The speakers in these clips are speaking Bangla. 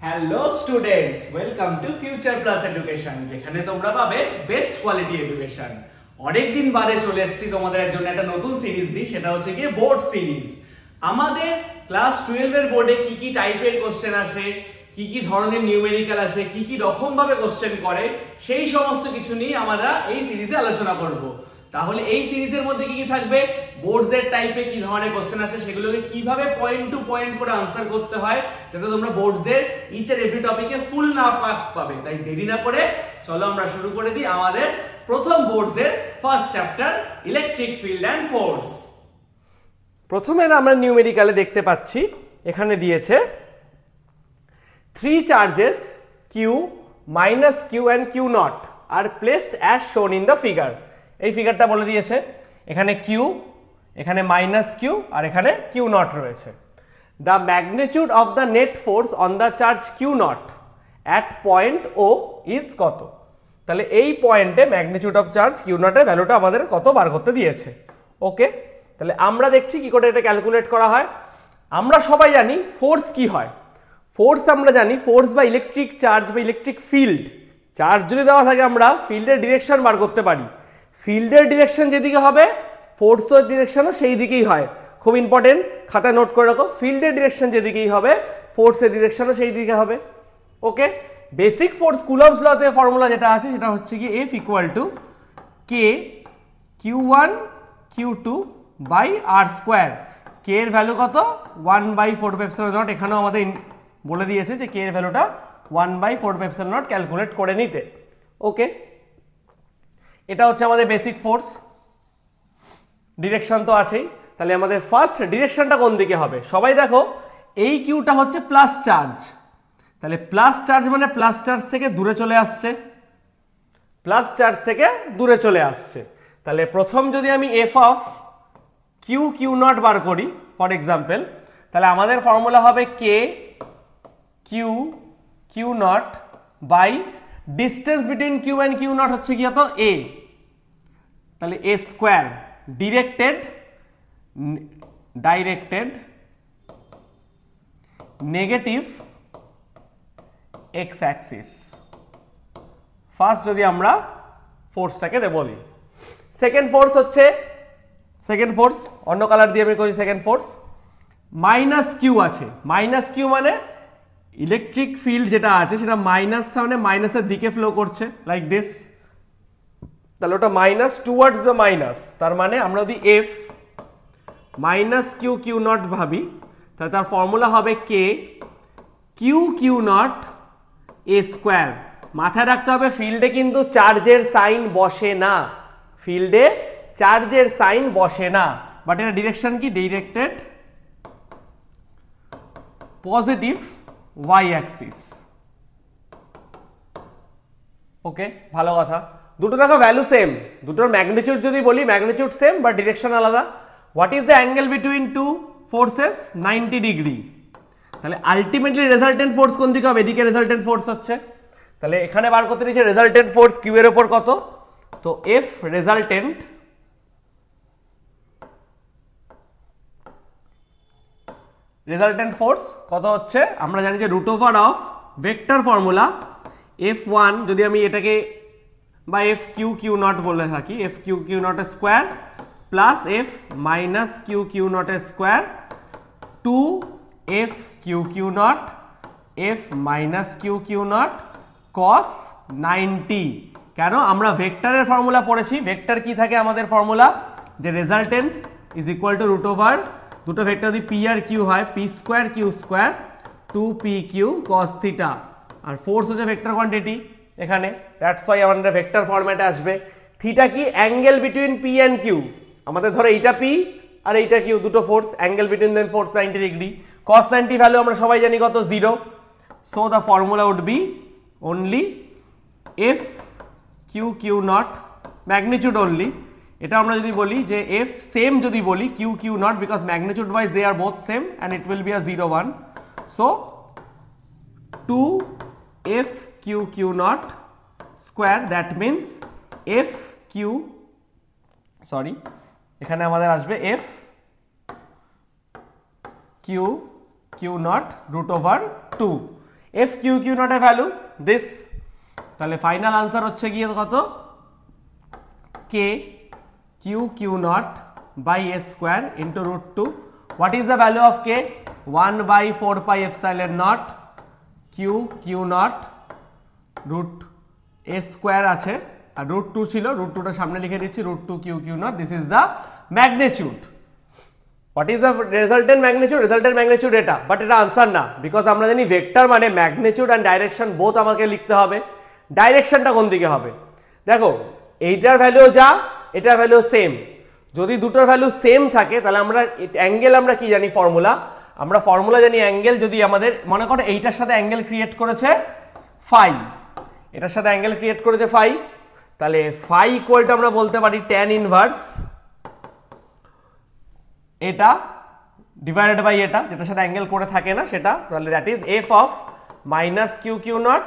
Hello students, welcome to future plus education, যেখানে তোমরা পাবে বেস্ট কোয়ালিটি এডুকেশন। অনেকদিন বাদে চলে এসেছি তোমাদের জন্য একটা নতুন সিরিজ দিই, সেটা হচ্ছে গিয়ে বোর্ড সিরিজ। আমাদের ক্লাস 12 এর বোর্ডে কি কি টাইপের কোশ্চেন আসে, কি কি ধরনের নিউমেরিক্যাল আসে, কি কি রকম ভাবে কোশ্চেন করে, সেই সমস্ত কিছু নিয়ে আমরা এই সিরিজে আলোচনা করব। তাহলে এই সিরিজের মধ্যে কি কি থাকবে, বোর্ডসের টাইপে কি ধরনের কোশ্চেন আসে, সেগুলোকে কিভাবে পয়েন্ট টু পয়েন্ট করে আনসার করতে হয়, যাতে তোমরা বোর্ডসের ইচ এন্ড এভরি টপিকে ফুল না মার্কস পাবে। তাই দেরি না করে চলো আমরা শুরু করে দিই আমাদের প্রথম বোর্ডসের first chapter, electric field and force. প্রথমে আমরা নিউমেরিক্যালে দেখতে পাচ্ছি এখানে দিয়েছে 3 charges q minus q and q naught are placed as shown in the figure। এই ফিগারটা বলে দিয়েছে এখানে q, এখানে মাইনাস q আর এখানে q naught রয়েছে। The magnitude of the net force on the charge q naught at point O is কত? তাহলে এই পয়েন্টে magnitude of charge q naught এর ভ্যালুটা আমাদের কত বার করতে দিয়েছে। ওকে, তাহলে আমরা দেখছি কি করে এটা ক্যালকুলেট করা হয়। আমরা সবাই জানি ফোর্স কি হয়। ফোর্স আমরা জানি, ফোর্স বা ইলেকট্রিক চার্জ বা ইলেকট্রিক ফিল্ড, চার্জ যদি দেওয়া থাকে আমরা ফিল্ডের ডিরেকশন বার করতে পারি। ফিল্ডের ডিরেকশন যেদিকে হবে ফোর্সের ডিরেকশনও সেই দিকেই হয়। খুব ইম্পর্টেন্ট, খাতায় নোট করে রাখো, ফিল্ডের ডিরেকশন যেদিকেই হবে ফোর্সের ডিরেকশনও সেই দিকে হবে। Okay, basic force Coulomb's law তে ফর্মুলা যেটা আছে সেটা হচ্ছে কি F equal to k Q1 Q2 by R square. K এর ভ্যালু কত? 1/4πε0। এখানেও আমাদের বলে দিয়েছে যে কে এর ভ্যালুটা 1/4πε0 ক্যালকুলেট করে নিতে। ওকে, এটা হচ্ছে আমাদের বেসিক ফোর্স। ডিরেকশন তো আছেই, তাহলে আমাদের ফার্স্ট ডিরেকশনটা কোন দিকে হবে? সবাই দেখো, এই কিউটা হচ্ছে প্লাস চার্জ, তাহলে প্লাস চার্জ মানে প্লাস চার্জ থেকে দূরে চলে আসছে, প্লাস চার্জ থেকে দূরে চলে আসছে। তাহলে প্রথম যদি আমি F of q Q naught বার করি ফর এক্সাম্পল, তাহলে আমাদের ফর্মুলা হবে k q Q not by distance between q and q naught হচ্ছে কি হতো এ, তাহলে a square directed negative x axis. First যদি আমরা ফোর্সটাকে বলি, সেকেন্ড ফোর্স হচ্ছে, সেকেন্ড ফোর্স অন্য কালার দিয়ে আমি করি, সেকেন্ড ফোর্স মাইনাস কিউ আছে। মাইনাস কিউ মানে ইলেকট্রিক ফিল্ড যেটা আছে সেটা মাইনাস, মানে মাইনাসের দিকে ফ্লো করছে লাইক দিস, তাহলে ওটা মাইনাস টুয়ার্ডস দ্য মাইনাস। তার মানে আমরা যদি F minus q Q naught ভাবি, তাহলে তার ফর্মুলা হবে k q Q naught a square. মাথায় রাখতে হবে ফিল্ডে কিন্তু চার্জের সাইন বসে না, ফিল্ডে চার্জের সাইন বসে না, বাট এটা ডিরেকশন কি? Directed positive y axis. Okay, ভালো কথা। দুটো দেখো ভ্যালু সেম, দুটোর ম্যাগনিটিউড যদি বলি ম্যাগনিটিউড সেম বাট ডিরেকশন আলাদা। What is the angle between two forces? 90 degree. তাহলে আলটিমেটলি রেজাল্টেন্ট ফোর্স কোন দিকে হবে? এদিকে রেজাল্টেন্ট ফোর্স হচ্ছে, তাহলে এখানে বার করতে দিয়েছে রেজাল্টেন্ট ফোর্স কিউ এর উপর কত, তো এফ রেজাল্টেন্ট ফোর্স কত হচ্ছে? আমরা জানি যে root over of vector formula F1, যদি আমি এটাকে বা এফ কিউ কিউ নট বলে থাকি, F Q Q not square plus F minus q Q not square two F Q Q naught F minus q Q naught cos 90। কেন? আমরা ভেক্টরের ফর্মুলা পড়েছি, ভেক্টর কি থাকে আমাদের ফর্মুলা, যে resultant is equal to root over, দুটো ভেক্টর যদি পি আর কিউ হয়, P square Q square 2pq cos theta, আর ফোর্স হচ্ছে ভেক্টর কোয়ান্টিটি এখানে, দ্যাটস ওয়াই আমাদের ভেক্টর ফরম্যাটে আসবে। থিটা কি? Angle between P and Q. আমাদের ধরো এইটা পি আর এইটা কিউ, দুটো force, angle between them force 90 degree. cos 90 value আমরা সবাই জানি কত? 0। So the formula would be only F Q Q not magnitude only. এটা আমরা যদি বলি যে এফ সেম যদি বলি Q Q not, because magnitude wise they are both same and it will be a 0 1, so 2f Q Q not square, that means F Q, sorry এখানে আমাদের আসবে F Q Q not root over 2। F Q Q not এর ভ্যালু দিস, তাহলে ফাইনাল আনসার হচ্ছে গিয়ে কত, কে q Q not by A square into root two. What is the value of k, 1/4 pi epsilon not q Q not root a square আছে, আর রুট টু ছিল, রুট টুটা সামনে লিখে দিচ্ছি, root two q Q not, this is the magnitude. What is the resultant magnitude, resultant magnitude এটা, বাট এটা আনসার না, বিকজ আমরা জানি ভেক্টর মানে ম্যাগনিটিউড অ্যান্ড ডাইরেকশন বোথ আমাকে লিখতে হবে। ডাইরেকশনটা কোন দিকে হবে, দেখো এইটার ভ্যালু যা এটার ভ্যালু সেম, যদি দুটোর ভ্যালু সেম থাকে তাহলে আমরা অ্যাঙ্গেল, আমরা কি জানি ফর্মুলা, আমরা ফর্মুলা জানি অ্যাঙ্গেল যদি আমাদের মনে করো এইটার সাথে অ্যাঙ্গেল ক্রিয়েট করেছে ফাই, এটার সাথে অ্যাঙ্গেল ক্রিয়েট করেছে ফাই, তাহলে ফাই ইকুয়াল টু আমরা বলতে পারি ট্যান ইনভার্স এটা ডিভাইডেড বাই এটা, যেটার সাথে অ্যাঙ্গেল করে থাকে না সেটা, তাহলে that is F of minus q Q not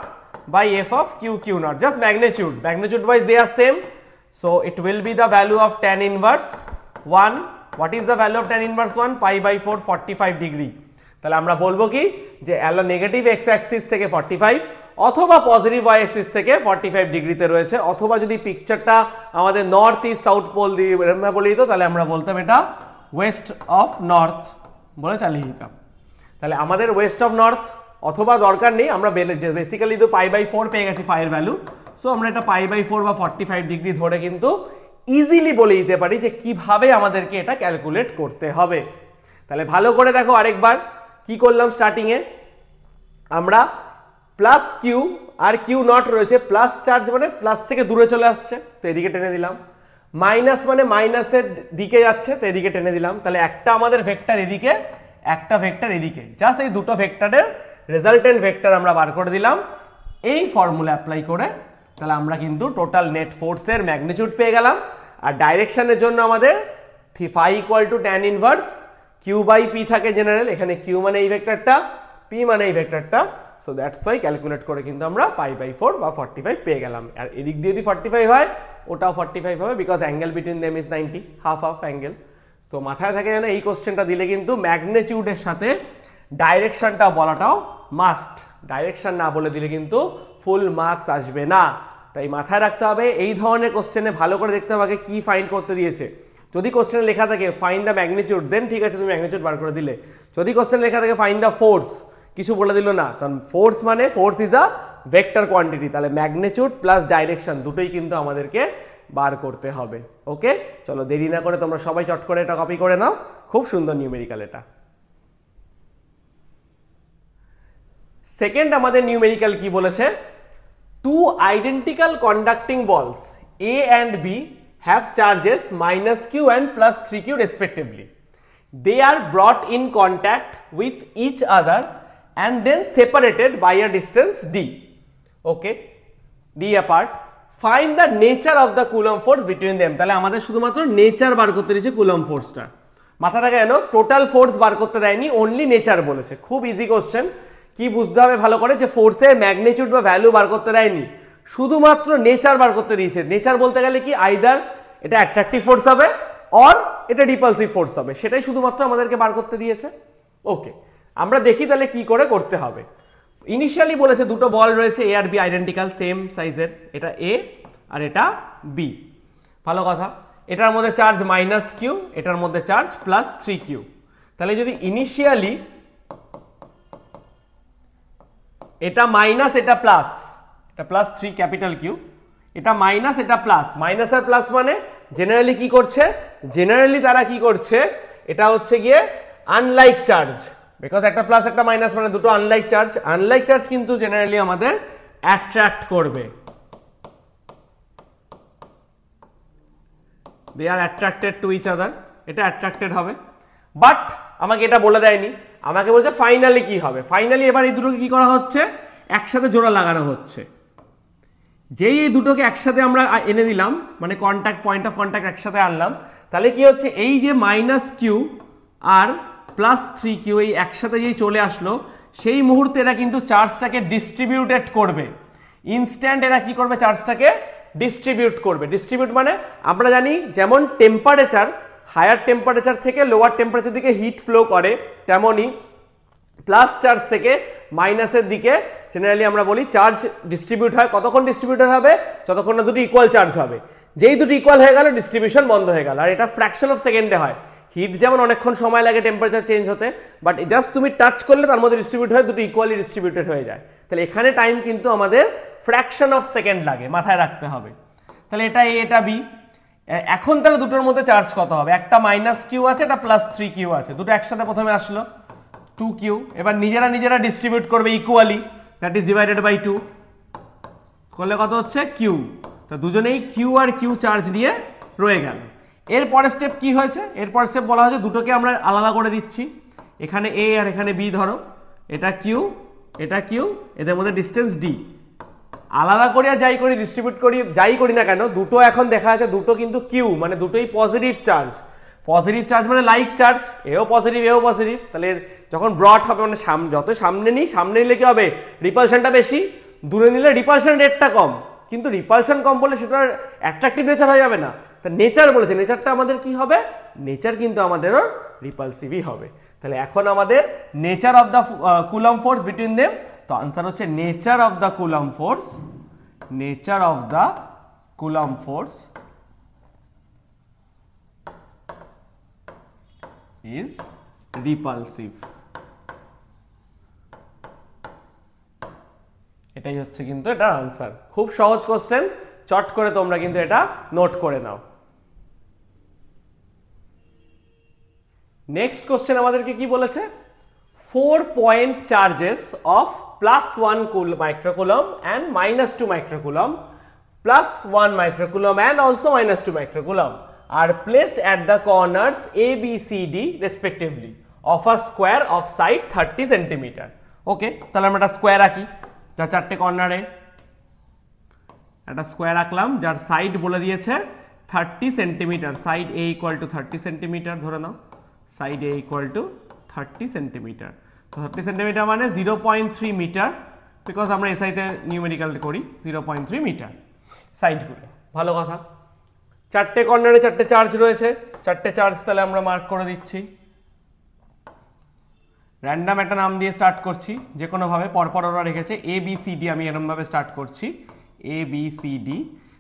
by F of q Q not, just magnitude, magnitude wise they are same, so it will be the value of tan inverse 1. what is the value of tan inverse 1, pi by 4 45 degree. তাহলে আমরা বলবো কি যে নেগেটিভ এক্স অ্যাক্সিস থেকে 45 অথবা পজিটিভ ওয়াই অ্যাক্সিস থেকে 45 ডিগ্রিতে রয়েছে, অথবা যদি পিকচারটা আমাদের নর্থ ইস্ট সাউথ পোল দিয়ে বলে দিত তাহলে আমরা বলতাম এটা ওয়েস্ট অফ নর্থ বলে চালিয়ে দিতাম। তাহলে আমাদের ওয়েস্ট অফ নর্থ অথবা দরকার নেই, আমরা বেসিক্যালি তো পাই বাই 4 পেয়ে গেছি পাইয়ের ভ্যালু, সো আমরা এটা পাই বাই 4 বা 45 ডিগ্রি ধরে কিন্তু ইজিলি বলে দিতে পারি যে কিভাবে আমাদেরকে এটা ক্যালকুলেট করতে হবে। তাহলে ভালো করে দেখো আরেকবার কি করলাম, স্টার্টিং এ আমরা প্লাস কিউ আর কিউ নট রয়েছে, প্লাস চার্জ মানে প্লাস থেকে দূরে চলে আসছে তো এদিকে টেনে দিলাম, মাইনাস মানে মাইনাসের দিকে যাচ্ছে তো এদিকে টেনে দিলাম, তাহলে একটা আমাদের ভেক্টর এদিকে, একটা ভেক্টর এদিকে, জাস্ট এই দুটো ভেক্টরের রেজাল্টেন্ট ভেক্টর আমরা বার করে দিলাম এই ফর্মুলা অ্যাপ্লাই করে, তাহলে আমরা কিন্তু টোটাল নেট ফোর্সের ম্যাগনিটিউড পেয়ে গেলাম। আর ডাইরেকশনের জন্য আমাদের phi equal to tan inverse q by p থাকে জেনারেল, এখানে কিউ মানে এই ভেক্টরটা, পি মানে এই ভেক্টরটা, সো দ্যাটস ওয়াই ক্যালকুলেট করে কিন্তু আমরা পাই বাই 4 বা 45 পেয়ে গেলাম। আর এদিক দিয়ে যদি 45 হয় ওটাও 45 হবে, because angle between them is 90, half half angle. তো মাথায় থাকে যেন এই কোশ্চেনটা দিলে কিন্তু ম্যাগনিটিউডের সাথে ডাইরেকশনটা বলাটাও মাস্ট, ডাইরেকশন না বলে দিলে কিন্তু ফুল মার্কস আসবে না। তাই মাথায় রাখতে হবে এই ধরনের কোশ্চেনে ভালো করে দেখতে হবে আগে কি ফাইন্ড করতে দিয়েছে। যদি কোশ্চেনে লেখা থাকে ফাইন্ড দ্য ম্যাগনিটিউড, দেন ঠিক আছে তুমি ম্যাগনিটিউড বার করে দিলে। যদি কোশ্চেনে লেখা থাকে ফাইন্ড দ্য ফোর্স, কিছু বলে দিল না, কারণ ফোর্স মানে force is a vector quantity, তাহলে ম্যাগনিটিউড প্লাস ডাইরেকশন দুটোই কিন্তু আমাদেরকে বার করতে হবে। ওকে, চলো দেরি না করে তোমরা সবাই চট করে এটা কপি করে নাও, খুব সুন্দর নিউমেরিক্যাল এটা। সেকেন্ড আমাদের নিউমেরিক্যাল কি বলেছে, two identical conducting balls A and B have charges minus Q and plus 3q respectively, they are brought in contact with each other and then separated by a distance D. Okay, D apart, find the nature of the coulomb force between them. তাহলে আমাদের শুধুমাত্র নেচার বার করতে দিয়েছে কুলম ফোর্সটা, মাথা থাকে যেন টোটাল ফোর্স বার করতে দেয়নি, অনলি নেচার বলেছে। খুব ইজি কোশ্চেন, কি বুঝতে হবে ভালো করে যে ফোর্সের ম্যাগনিটিউড বা ভ্যালু বার করতে দেয়নি, শুধুমাত্র নেচার বার করতে দিয়েছে। নেচার বলতে গেলে কি আইদার এটা অ্যাট্রাকটিভ ফোর্স হবে অর এটা রিপালসিভ ফোর্স হবে, সেটাই শুধুমাত্র আমাদেরকে বার করতে দিয়েছে। ওকে, আমরা দেখি তাহলে কি করে করতে হবে। ইনিশিয়ালি বলেছে দুটো বল রয়েছে এ আর বি আইডেন্টিক্যাল সেম সাইজের, এটা এ আর এটা বি, ভালো কথা। এটার মধ্যে চার্জ মাইনাস কিউ, এটার মধ্যে চার্জ প্লাস 3q। তাহলে যদি ইনিশিয়ালি এটা মাইনাস এটা প্লাস, এটা প্লাস 3 ক্যাপিটাল কিউ, এটা মাইনাস এটা প্লাস, মাইনাস আর প্লাস মানে জেনারেলি কি করছে, জেনারেলি তারা কি করছে, এটা হচ্ছে গিয়ে আনলাইক চার্জ, বিকজ একটা প্লাস একটা মাইনাস মানে দুটো আনলাইক চার্জ। আনলাইক চার্জ কিন্তু জেনারেলি আমাদের অ্যাট্রাক্ট করবে, they are attracted to each other, এটা অ্যাট্রাক্টেড হবে। বাট আমাকে এটা বলে দেয়নি, আমাকে বলছে ফাইনালি কি হবে। ফাইনালি এবার এই দুটোকে কি করা হচ্ছে, একসাথে জোড়া লাগানো হচ্ছে। যেই এই দুটোকে একসাথে আমরা এনে দিলাম, মানে কন্ট্যাক্ট পয়েন্ট অফ কন্ট্যাক্ট একসাথে আনলাম, তাহলে কি হচ্ছে এই যে minus Q R plus 3q এই একসাথে যেই চলে আসলো, সেই মুহূর্তে এরা কিন্তু চার্জটাকে ডিস্ট্রিবিউটেড করবে, ইনস্ট্যান্ট এরা কি করবে, চার্জটাকে ডিস্ট্রিবিউট করবে। ডিস্ট্রিবিউট মানে আমরা জানি যেমন টেম্পারেচার হায়ার টেম্পারেচার থেকে লোয়ার টেম্পারেচার দিকে হিট ফ্লো করে, তেমনই প্লাস চার্জ থেকে মাইনাসের দিকে জেনারেলি আমরা বলি চার্জ ডিস্ট্রিবিউট হয়। কতক্ষণ ডিস্ট্রিবিউট হবে? যতক্ষণ না দুটো ইকুয়াল চার্জ হবে। যেই দুটো ইকুয়াল হয়ে গেল ডিস্ট্রিবিউশন বন্ধ হয়ে গেল। আর এটা ফ্র্যাকশন অফ সেকেন্ডে হয়। হিট যেমন অনেকক্ষণ সময় লাগে টেম্পারেচার চেঞ্জ হতে, বাট জাস্ট তুমি টাচ করলে তার মধ্যে ডিস্ট্রিবিউট হয়ে দুটো ইকুয়ালি ডিস্ট্রিবিউটেড হয়ে যায়। তাহলে এখানে টাইম কিন্তু আমাদের ফ্র্যাকশন অফ সেকেন্ড লাগে, মাথায় রাখতে হবে। তাহলে এটা এ, এটা বি। এখন তাহলে দুটোর মধ্যে চার্জ কত হবে? একটা মাইনাস কিউ আছে, একটা প্লাস 3q আছে, দুটো একসাথে প্রথমে আসলো 2q। এবার নিজেরা ডিস্ট্রিবিউট করবে equally, that is divided by 2 করলে কত হচ্ছে? কিউ। তো দুজনেই কিউ আর কিউ চার্জ দিয়ে রয়ে গেল। এরপরের স্টেপ কি হয়েছে? এরপরের স্টেপ বলা হয়েছে দুটোকে আমরা আলাদা করে দিচ্ছি। এখানে এ আর এখানে বি ধরো, এটা কিউ এটা কিউ, এদের মধ্যে ডিস্টেন্স ডি। আলাদা করি আর যাই করি, ডিস্ট্রিবিউট করি যাই করি না কেন, দুটো এখন দেখা যাচ্ছে দুটো কিন্তু কিউ, মানে দুটোই পজিটিভ চার্জ। পজিটিভ চার্জ মানে লাইক চার্জ, এও পজিটিভ এও পজিটিভ। তাহলে যখন ব্রড হবে মানে যত সামনে নিই, সামনে নিলে কি হবে? রিপালশনটা বেশি, দূরে নিলে রিপালশন রেটটা কম। কিন্তু রিপালশন কম বলে সেটার অ্যাট্রাকটিভ নেচার হয়ে যাবে না। তা নেচার বলেছে, নেচারটা আমাদের কি হবে? নেচার কিন্তু আমাদেরও রিপালসিভই হবে। তাহলে এখন আমাদের nature of the coulomb force between them, তো আনসার হচ্ছে nature of the coulomb force, nature of the coulomb force is repulsive. এটাই হচ্ছে কিন্তু এটার আনসার। খুব সহজ কোশ্চেন, চট করে তোমরা কিন্তু এটা নোট করে নাও। নেক্সট কোশ্চেন আমাদেরকে কি বলেছে? 4 point charges of +1 microcoulomb and -2 microcoulomb, +1 microcoulomb and also -2 microcoulomb are placed at the corners A, B, C, D respectively of a square of side 30 cm. ওকে, তাহলে আমরা একটা স্কোয়ার আঁকি, যা চারটে কর্নারে একটা স্কোয়ার আঁকলাম, যার সাইড বলে দিয়েছে 30 centimetre. Side A equal to 30 centimetre ধরে নাও, side A equal to 30 centimetre. তো 30 সেন্টিমিটার মানে 0.3 মিটার, বিকজ আমরা এসআইতে নিউমেরিক্যাল করি 0.3 মিটার সাইডগুলো। ভালো কথা। চারটে কর্নারে চারটে চার্জ রয়েছে, চারটে চার্জ তাহলে আমরা মার্ক করে দিচ্ছি। র্যান্ডাম একটা নাম দিয়ে স্টার্ট করছি, যে কোনোভাবে পরপর ওরা রেখেছে এ বি সি ডি, আমি এরকমভাবে স্টার্ট করছি এ বি সি ডি।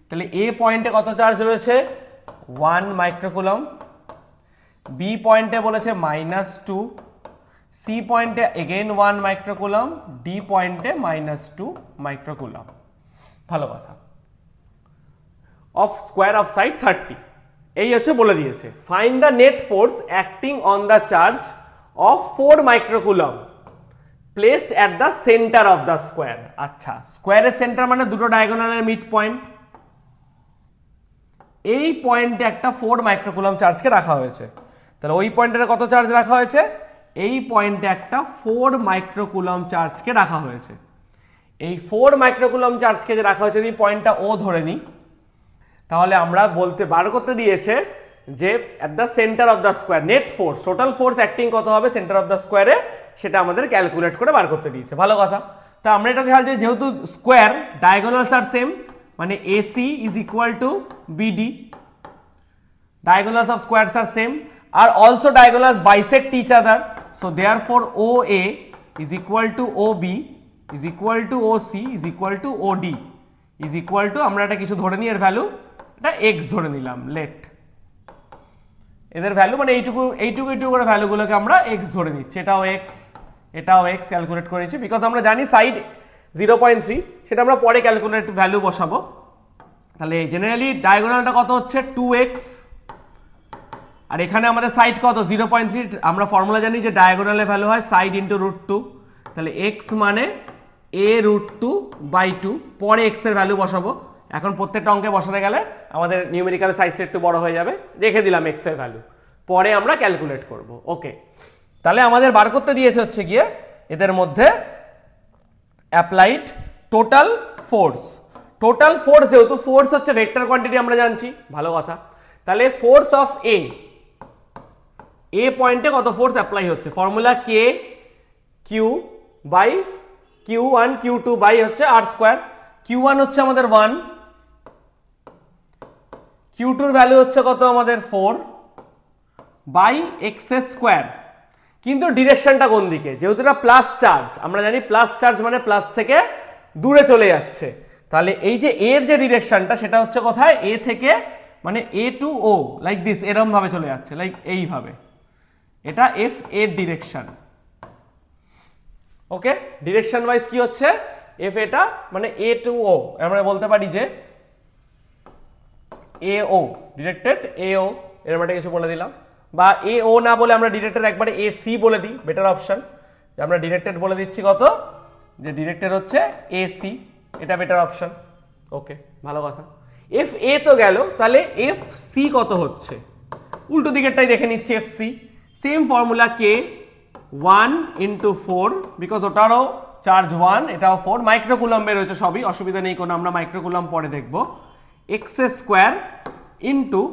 তাহলে এ পয়েন্টে কত চার্জ রয়েছে? 1 মাইক্রোকুলম। বি পয়েন্টে বলেছে -2, সি পয়েন্টে এগেইন 1 মাইক্রোকুলম, ডি পয়েন্টে -2 মাইক্রোকুলম। ভালো কথা। অফ স্কোয়ার অফ সাইড 30 এই হচ্ছে বলে দিয়েছে। Find the net force acting on the charge of 4 microcoulomb placed at the center of the square. আচ্ছা, স্কোয়ারের সেন্টার মানে দুটো ডায়াগোনালের মিড পয়েন্ট। এই পয়েন্টে একটা 4 মাইক্রোকুলম চার্জকে রাখা হয়েছে। তাহলে ওই পয়েন্টে কত চার্জ রাখা হয়েছে? এই পয়েন্টে একটা 4 মাইক্রোকুলম চার্জকে রাখা হয়েছে। এই 4 মাইক্রোকুলম চার্জকে যে রাখা হয়েছে, এই পয়েন্টটা ও ধরে নিই, তাহলে আমরা বার করতে দিয়েছে যে at the centre of the square net force, total force acting কত হবে সেন্টার অফ দ্য স্কোয়ারে, সেটা আমাদের ক্যালকুলেট করে বার করতে দিয়েছে। ভালো কথা। তা আমরা এটা খেয়াল যে যেহেতু স্কোয়ার ডায়াগোনালস আর সেম, মানে AC is equal to BD, diagonals of squares are same, আর also diagonals bisect each other, so therefore O A is equal to O B is equal to O C is equal to O D is equal to, আমরা এটা কিছু ধরে নিই, এর ভ্যালু এটা এক্স ধরে নিলাম, লেট এদের ভ্যালু মানে এইটুকু করে ভ্যালুগুলোকে আমরা এক্স ধরে নিচ্ছি। এটাও এক্স ক্যালকুলেট করেছি, বিকজ আমরা জানি সাইড 0.3, সেটা আমরা পরে ক্যালকুলেট ভ্যালু বসাবো। তাহলে জেনারেলি ডায়াগোনালটা কত হচ্ছে? 2x, আর এখানে আমাদের সাইড কত? 0.3। আমরা ফর্মুলা জানি যে ডায়াগোনালের ভ্যালু হয় সাইড ইন্টু √2। তাহলে x মানে a√2/2, পরে x এর ভ্যালু বসাবো। এখন প্রত্যেকটা অঙ্কে বসাতে গেলে আমাদের নিউমেরিক্যাল সাইজটা একটু বড় হয়ে যাবে, রেখে দিলাম x এর ভ্যালু, পরে আমরা ক্যালকুলেট করব। ওকে, তাহলে আমাদের বার করতে দিয়েছে হচ্ছে গিয়ে এদের মধ্যে applied total force. Total force, যেহেতু ফোর্স হচ্ছে ভেক্টর কোয়ান্টিটি আমরা জানছি, ভালো কথা। তাহলে ফোর্স অফ এ পয়েন্টে কত ফোর্স অ্যাপ্লাই হচ্ছে? Formula K Q by Q1 Q2 by হচ্ছে r স্কোয়ার। Q1 হচ্ছে আমাদের 1, Q2 এর ভ্যালু হচ্ছে কত আমাদের 4 বাই x স্কোয়ার। কিন্তু ডিরেকশনটা কোন দিকে, যেহেতু এটা প্লাস চার্জ, আমরা জানি প্লাস চার্জ মানে প্লাস থেকে দূরে চলে যাচ্ছে, তাহলে এই যে এর যে ডিরেকশনটা সেটা হচ্ছে কোথায়, এ থেকে মানে এ টু ও, লাইক দিস, এরকম ভাবে চলে যাচ্ছে, লাইক এইভাবে, এটা এফ এর ডিরেকশন। ওকে, ডিরেকশন ওয়াইজ কি হচ্ছে, এফ এটা মানে এ টু ও, আমরা বলতে পারি যে এ ও, ডিরেক্টেড এ ও, এরকম একটা কিছু বলে দিলাম, বা এ ও না বলে আমরা ডিরেক্টেড একবারে এ সি বলে দিই, বেটার অপশন। আমরা ডিরেক্টেড বলে দিচ্ছি কত, যে ডিরেক্টেড হচ্ছে এ সি, এটা বেটার অপশন। ওকে, ভালো কথা। এফ এ তো গেল, তাহলে এফ সি কত হচ্ছে, উল্টো দিকেরটাই দেখে নিচ্ছি, F C same formula, K 1 into 4, because ওটারও চার্জ 1, এটাও 4, মাইক্রোকুলম্বে রয়েছে সবই, অসুবিধা নেই কোনো, আমরা মাইক্রোকুলম পরে দেখব, এক্স স্কোয়ার ইন্টু,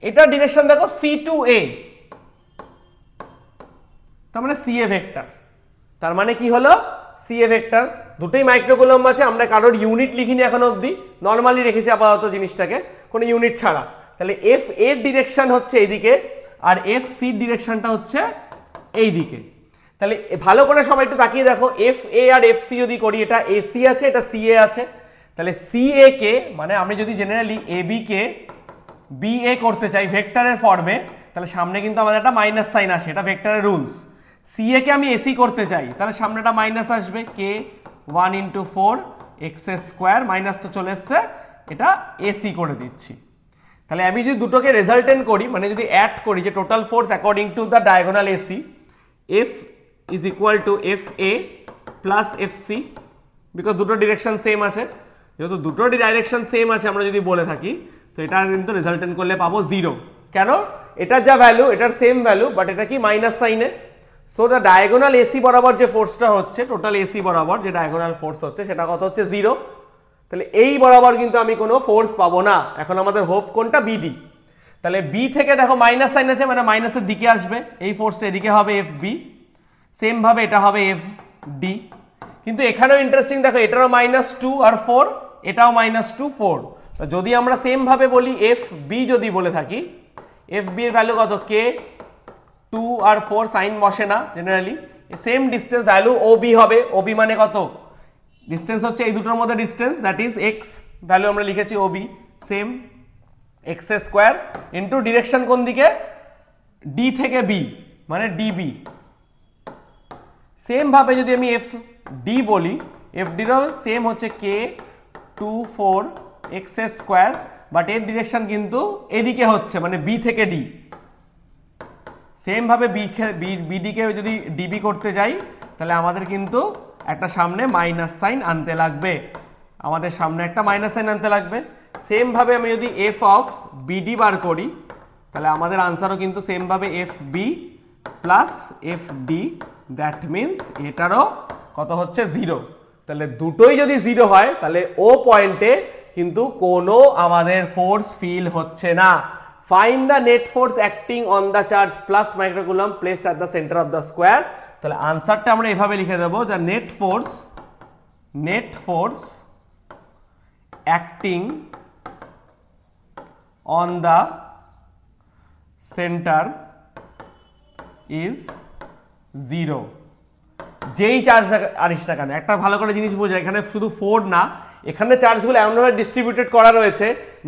এটা ডিরেকশন দেখো সি টু এ, তার মানে সি এ ভেক্টর, তার মানে কি হলো, সি এ ভেক্টর, দুটোই মাইক্রোকুলম আছে, আমরা কারোর ইউনিট লিখিনি এখন অবধি, নর্মালি রেখেছি আপাতত জিনিসটাকে, কোনো ইউনিট ছাড়া। তাহলে এফ এর ডিরেকশন হচ্ছে এইদিকে, আর এফ সির ডিরেকশনটা হচ্ছে এইদিকে। তাহলে ভালো করে সবাই একটু তাকিয়ে দেখো, এফ এ আর এফ সি যদি করি, এটা এ সি আছে, এটা সি এ আছে, তাহলে সি এ কে মানে আমি যদি generally A B K B A করতে চাই ভেক্টরের ফর্মে, তাহলে সামনে কিন্তু আমাদের একটা মাইনাস সাইন আসে, এটা ভেক্টরের রুলস। সি এ কে আমি এসি করতে চাই, তাহলে সামনে একটা মাইনাস আসবে, কে 1 ইন্টু 4 এক্স স্কোয়ার, মাইনাস তো চলে এসছে, এটা এসি করে দিচ্ছি। তাহলে আমি যদি দুটোকে রেজাল্টেন্ট করি, মানে যদি অ্যাড করি যে total force according to the diagonal AC, F is equal to F A plus F C, because দুটো ডিরেকশন সেম আছে, যেহেতু দুটো ডাইরেকশন সেম আছে আমরা যদি বলে থাকি, তো এটা কিন্তু রেজাল্টেন্ট করলে পাবো 0। কেন, এটার যা ভ্যালু এটার সেম ভ্যালু, বাট এটা কি মাইনাস সাইনে, সো দ্য ডায়াগোনাল এসি বরাবর যে ফোর্সটা হচ্ছে, টোটাল এসি বরাবর যে ডায়াগোনাল ফোর্স হচ্ছে, সেটা কত হচ্ছে 0। তাহলে এই বরাবর কিন্তু আমি কোনো ফোর্স পাবো না, এখন আমাদের হোপ কোনটা, বিডি। তাহলে বি থেকে দেখো মাইনাস সাইন আছে, মানে মাইনাসের দিকে আসবে, এই ফোর্সটা এদিকে হবে এফ বি, সেম ভাবে এটা হবে এফ ডি। কিন্তু এখানেও ইন্টারেস্টিং দেখো, এটারও -2 আর 4, এটাও -2 4, যদি আমরা সেম ভাবে বলি এফ বি যদি বলে থাকি, এফ বি এর ভ্যালু কত, কে 2 আর 4, সাইন বসে না জেনারেলি, সেম ডিস্টেন্স ভ্যালু ও বি হবে, ও বি মানে কত, ডিস্টেন্স হচ্ছে এই দুটোর মধ্যে distance, that is X, value আমরা লিখেছি O B, same X square into direction কোন দিকে, ডি থেকে বি মানে ডিবি। সেম ভাবে যদি আমি এফ ডি বলি, এফ ডিরও সেম হচ্ছে কে 2 4 এক্স স্কোয়ার, বাট এর ডিরেকশন কিন্তু এদিকে হচ্ছে, মানে বি থেকে ডি। সেম ভাবে বিডিকে যদি ডিবি করতে যাই, তাহলে আমাদের কিন্তু একটা সামনে মাইনাস সাইন আনতে লাগবে, আমাদের সামনে একটা মাইনাস সাইন আনতে লাগবে। সেম ভাবে আমি যদি এফ অফ বিডি বার করি, তাহলে আমাদের আনসারও কিন্তু সেম ভাবে F B plus F D, that means এটারও কত হচ্ছে 0। তাহলে দুটোই যদি 0 হয়, তাহলে ও পয়েন্টে কিন্তু কোনো আমাদের ফোর্স ফিল হচ্ছে না। Find the net force acting on the charge plus microcoulomb placed at the centre of the square. তাহলে আনসারটা আমরা এভাবে লিখে দেবো, the net force acting on the centre is 0। যেই চার্জ আনিস না কেন, একটা ভালো করে জিনিস বোঝা, এখানে শুধু 4 না, এখানে চার্জগুলো এমনভাবে ডিস্ট্রিবিউটেড করা রয়েছে,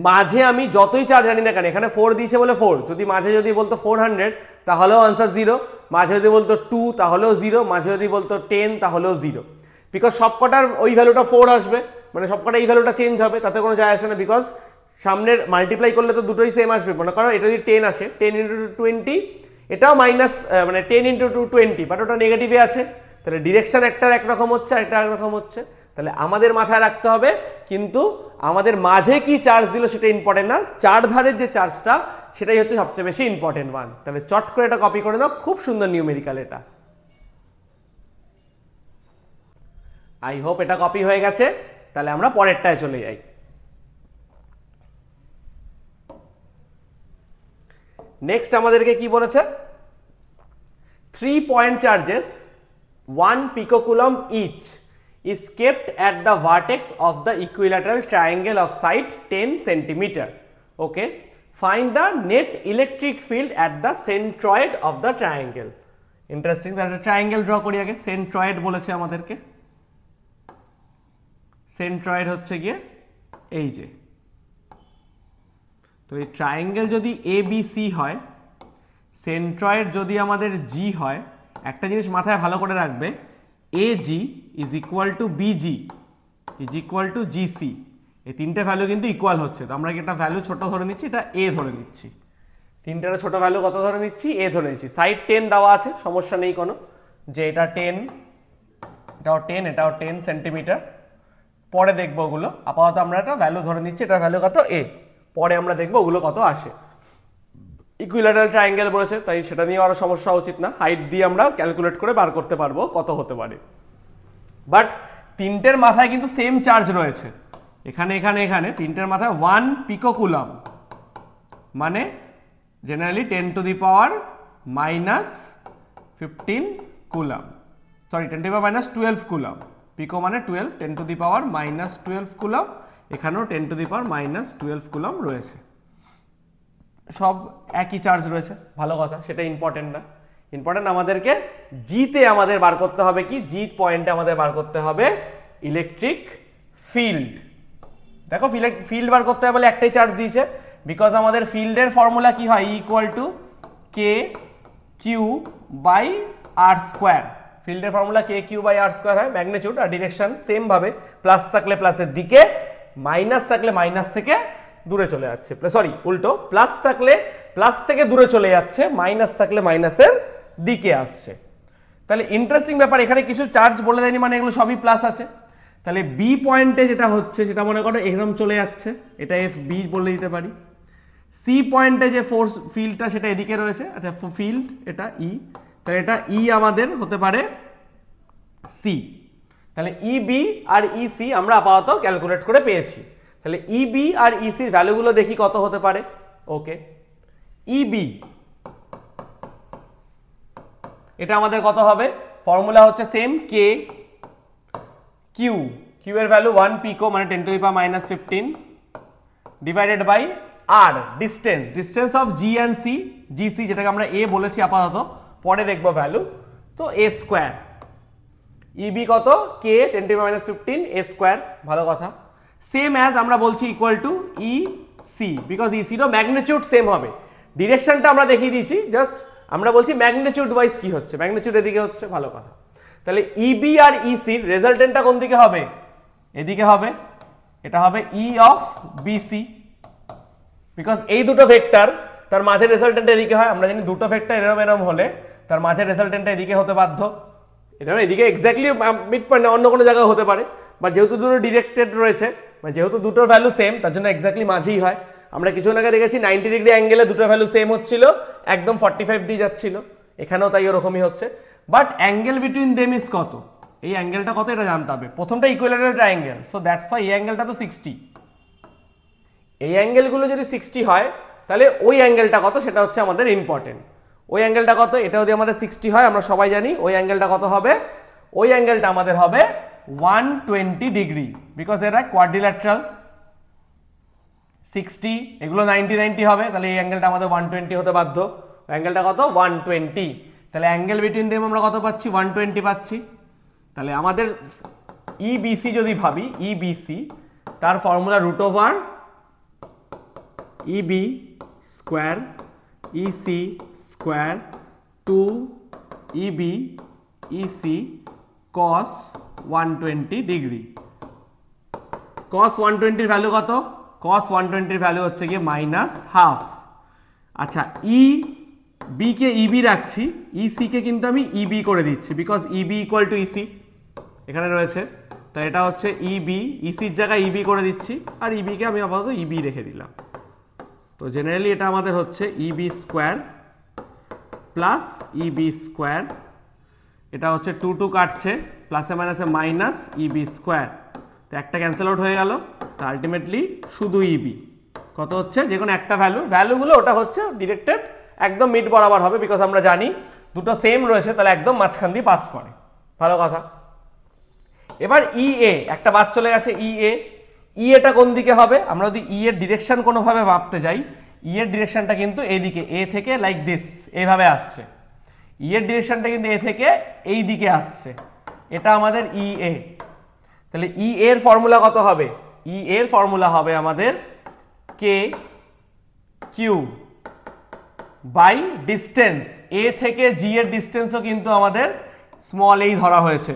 মাঝে আমি যতই চার্জ আনি না কেন, এখানে 4 দিয়েছে বলে 4, যদি মাঝে যদি বলতো 400 তাহলেও আনসার 0, মাঝে যদি বলতো 2 তাহলেও 0, মাঝে যদি বলতো 10 তাহলেও 0, বিকজ সবকটার ওই ভ্যালুটা 4 আসবে, মানে সবকটা এই ভ্যালুটা চেঞ্জ হবে, তাতে কোনো যায় আসে না, বিকজ সামনের মাল্টিপ্লাই করলে তো দুটোই সেম আসবে। মনে করো এটা যদি 10 আসে, 10 × 20, এটাও মাইনাস মানে 10 × 20, বাট ওটা নেগেটিভে আছে, তাহলে ডিরেকশন একটার একরকম হচ্ছে, একটা একরকম হচ্ছে। তাহলে আমাদের মাথায় রাখতে হবে কিন্তু আমাদের মাঝে কি চার্জ দিল সেটা ইম্পর্টেন্ট না, চার ধারের যে চার্জটা সেটাই হচ্ছে সবচেয়ে বেশি ইম্পর্টেন্ট ওয়ান। তাহলে চট করে এটা কপি করে দাও, খুব সুন্দর নিউমেরিক্যাল এটা। আই হোপ এটা কপি হয়ে গেছে। তাহলে আমরা পরেরটায় চলে যাই। নেক্সট আমাদেরকে কি বলেছে, 3 point charges 1 picocoulomb each is kept at the vertex of the equilateral triangle of side 10 cm. Okay, find the net electric field at the centroid of the triangle. Interesting. তাহলে একটা ট্রায়াঙ্গেল ড্র করি আগে। সেন্ট্রয়েড বলেছে আমাদেরকে, সেন্ট্রয়েড হচ্ছে গিয়ে এই যে, তো এই ট্রায়াঙ্গেল যদি ABC হয়, সেন্ট্রয়েড যদি আমাদের G হয়, একটা জিনিস মাথায় ভালো করে রাখবে, AG is equal two BG is equal two GC। এই তিনটে ভ্যালু কিন্তু ইকুয়াল হচ্ছে, তো আমরা কি একটা ভ্যালু ছোট ধরে নিচ্ছি, এটা A ধরে নিচ্ছি। তিনটার ছোট ভ্যালু কত ধরে নিচ্ছি, A ধরে নিচ্ছি। সাইড 10 দেওয়া আছে, সমস্যা নেই কোনো, যে এটা 10, এটাও 10, এটাও 10 সেন্টিমিটার। পরে দেখবো ওগুলো, আপাতত আমরা একটা ভ্যালু ধরে নিচ্ছি, এটা ভ্যালু কত A, পরে আমরা দেখবো ওগুলো কত আসে। ইকুইল্যাটারাল ট্রায়াঙ্গেল বলেছে, তাই সেটা নিয়ে আরো সমস্যা উচিত না, হাইট দিয়ে আমরা ক্যালকুলেট করে বার করতে পারবো কত হতে পারে। বাট তিনটের মাথায় কিন্তু সেম চার্জ রয়েছে, এখানে এখানে এখানে তিনটের মাথায় 1 পিকোকুলাম, মানে generally 10 to the power minus 15 coulomb, sorry 10 to the power minus 12 coulomb. Pico মানে 12, 10 to the power minus 12 coulomb, এখানেও 10 to the power minus 12 coulomb রয়েছে। সব একই চার্জ রয়েছে, ভালো কথা, সেটা ইম্পর্টেন্ট না। ইম্পর্টেন্ট আমাদেরকে জিতে আমাদের বার করতে হবে কি, জি পয়েন্টে আমাদের বার করতে হবে ইলেকট্রিক ফিল্ড। দেখো ফিল্ড বার করতে হবে বলে একটাই চার্জ দিয়েছে, বিকজ আমাদের ফিল্ডের ফর্মুলা কি হয়, equal to K Q by R square. ফিল্ডের formula K Q by R square হয়, ম্যাগনিটিউড আর ডিরেকশন সেম ভাবে, প্লাস থাকলে প্লাসের দিকে, মাইনাস থাকলে মাইনাস থেকে দূরে চলে যাচ্ছে, সরি উল্টো, প্লাস থাকলে প্লাস থেকে দূরে চলে যাচ্ছে, মাইনাস থাকলে মাইনাসের দিকে আসছে। তাহলে ইন্টারেস্টিং ব্যাপার, এখানে কিছু চার্জ বলে দেয়নি, মানে এগুলো সবই প্লাস আছে। তাহলে বি পয়েন্টে যেটা হচ্ছে সেটা মনে করো এরকম চলে যাচ্ছে, এটা এফ বি বলে দিতে পারি। সি পয়েন্টে যে ফোর্স ফিল্ডটা সেটা এদিকে রয়েছে, আচ্ছা ফিল্ড এটা ই, তাহলে এটা ই আমাদের হতে পারে সি। তাহলে ইবি আর ইসি আমরা আপাতত ক্যালকুলেট করে পেয়েছি। তাহলে ইবি আর ইসির ভ্যালুগুলো দেখি কত হতে পারে। ওকে, ইবি এটা আমাদের কত হবে, ফর্মুলা হচ্ছে সেম, কে কিউ, কিউ এর ভ্যালু 1 পিকো মানে 10 to the power minus 15 divided by r distance, distance of G and C, GC যেটাকে আমরা এ বলেছি আপাতত, পরে দেখবো ভ্যালু, তো এ স্কোয়ার। ইবি কত, K 10 to the power minus 15 A square, ভালো কথা। সেম অ্যাজ আমরা বলছি equal to E C, because ইসিরও ম্যাগনিটিউড সেম হবে, ডিরেকশনটা আমরা দেখিয়ে দিয়েছি, জাস্ট আমরা বলছি ম্যাগনিটিউড ওয়াইজ কি হচ্ছে, ম্যাগনিটিউড এদিকে হচ্ছে, ভালো কথা। তাহলে ইবি আর ইসির রেজাল্টেন্টটা কোন দিকে হবে, এদিকে হবে, এটা হবে ই অফ বিসি, বিকজ এই দুটো ভেক্টর তার মাঝের রেজাল্টেন্ট এদিকে হয়, আমরা জানি দুটো ভেক্টর এরম এরম হলে তার মাঝের রেজাল্টেন্টটা এদিকে হতে বাধ্য, এটা এদিকে এক্স্যাক্টলি মিড পয়েন্ট না, অন্য কোনো জায়গায় হতে পারে, বা যেহেতু দুটো ডিরেক্টেড রয়েছে, মানে যেহেতু দুটোর ভ্যালু সেম, তার জন্য এক্স্যাক্টলি মাঝেই হয়। আমরা কিছু আগে দেখেছি 90 ডিগ্রি অ্যাঙ্গেলে দুটো ভ্যালু সেম হচ্ছিল, একদম 45 দিয়ে যাচ্ছিল, এখানেও তাই ওরকমই হচ্ছে। But angle between them is কত, এই অ্যাঙ্গেলটা কত এটা জানতে হবে। প্রথমটা equilateral triangle, so that's Y এই অ্যাঙ্গেলটা তো 60, এই অ্যাঙ্গেলগুলো যদি 60 হয় তাহলে ওই অ্যাঙ্গেলটা কত সেটা হচ্ছে আমাদের ইম্পর্টেন্ট। ওই অ্যাঙ্গেলটা কত, এটা যদি আমাদের 60 হয়, আমরা সবাই জানি ওই অ্যাঙ্গেলটা কত হবে, ওই অ্যাঙ্গেলটা আমাদের হবে 120 ডিগ্রি, বিকজ এরা কোয়াড্রিল্যাটারাল। 60 এগুলো 90 90 হবে, তাহলে এই অ্যাঙ্গেলটা আমাদের 120 হতে বাধ্য। অ্যাঙ্গেলটা কত, 120। তাহলে অ্যাঙ্গেল বিটুইন দেম আমরা কত পাচ্ছি, 120 পাচ্ছি। তাহলে আমাদের ইবিসি যদি ভাবি, ইবিসি তার formula root over EB square EC square two EB EC cos 120 degree. cos 120 এর ভ্যালু কত, cos 120 এর ভ্যালু হচ্ছে গিয়ে মাইনাস হাফ। আচ্ছা, ই বি কে ইবি রাখছি, ইসি কে কিন্তু আমি ইবি করে দিচ্ছি, বিকজ ইবি ইকুয়াল টু ইসি এখানে রয়েছে, তাই এটা হচ্ছে ইবি, ইসির জায়গায় ইবি করে দিচ্ছি, আর ইবি কে আমি আপাতত ইবি রেখে দিলাম। তো জেনারেলি এটা আমাদের হচ্ছে ইবি স্কোয়ার প্লাস ইবি স্কোয়ার, এটা হচ্ছে 2 2 কাটছে, প্লাসে মাইনাসে মাইনাস ইবি স্কোয়ার, তো একটা ক্যান্সেল আউট হয়ে গেল, তো আলটিমেটলি শুধু ইবি কত হচ্ছে, যে কোনো একটা ভ্যালুগুলো ওটা হচ্ছে ডিরেক্টেড একদম মিড বরাবর হবে, বিকজ আমরা জানি দুটো সেম রয়েছে, তাহলে একদম মাঝখান দিয়ে পাস করে, ভালো কথা। এবার ই এ একটা বাদ চলে গেছে, ই এ, ই এটা কোন দিকে হবে, আমরা যদি ই এর ডিরেকশন কোনোভাবে ভাবতে যাই, ই এর ডিরেকশনটা কিন্তু এইদিকে, এ থেকে লাইক দিস এইভাবে আসছে। ই এর ডিরেকশনটা কিন্তু এ থেকে এই দিকে আসছে, এটা আমাদের ই এ। তাহলে ই এর ফর্মুলা কত হবে? ই এর ফর্মুলা হবে আমাদের কে কিউ বাই ডিস্টেন্স। এ থেকে জি এর ডিস্টেন্সও কিন্তু আমাদের স্মল এই ধরা হয়েছে,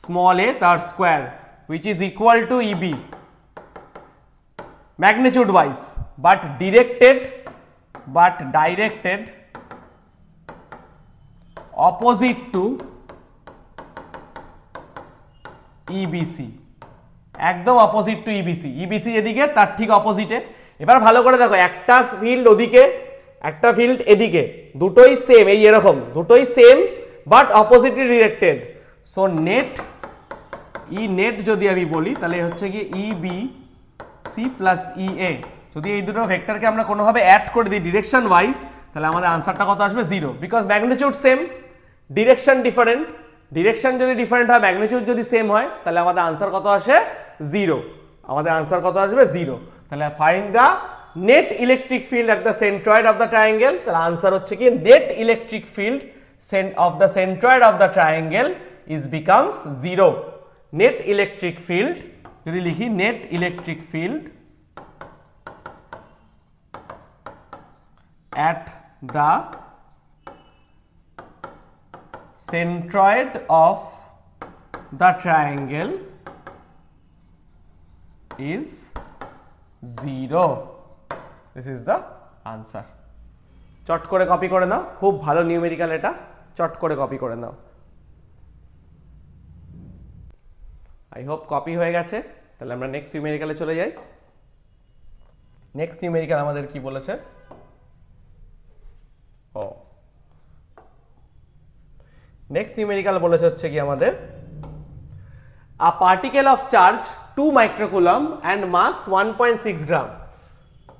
স্মল এ তার square, which is equal to EB magnitude wise, but directed opposite to EBC, একদম অপোজিট টু ইবিসি। ইবিসি এদিকে, তার ঠিক অপোজিটে। এবার ভালো করে দেখো, একটা ফিল্ড ওদিকে, একটা ফিল্ড এদিকে, দুটোই সেম, এই এরকম দুটোই same but oppositely directed. So net E net যদি আমি বলি তাহলে হচ্ছে কি E B C plus E A. যদি এই দুটো ভেক্টরকে আমরা কোনোভাবে অ্যাড করে দিই ডিরেকশন ওয়াইজ, তাহলে আমাদের আনসারটা কত আসবে? 0, because magnitude same, direction different. Direction যদি ডিফারেন্ট হয়, ম্যাগনিটিউড যদি সেম হয়, তাহলে আমাদের আনসার কত আসে? 0। আমাদের আনসার কত আসবে? 0। তাহলে find the net electric field at the centroid of the triangle. তাহলে আনসার হচ্ছে কি net electric field of the centroid of the triangle is becomes 0। Net electric field যদি লিখি, net electric field at the centroid of the triangle is 0. This is the answer. চট করে কপি করে নাও, খুব ভালো নিউমেরিক্যাল এটা, চট করে কপি করে নাও। আই হোপ কপি হয়ে গেছে। তাহলে আমরা নেক্সট নিউমেরিক্যালে চলে যাই। নেক্সট নিউমেরিক্যাল আমাদের কি বলেছে? নেক্সট নিউমেরিক্যাল বলেছে হচ্ছে কি আমাদের a particle of charge 2 microcoulomb and mass 1.6 gram.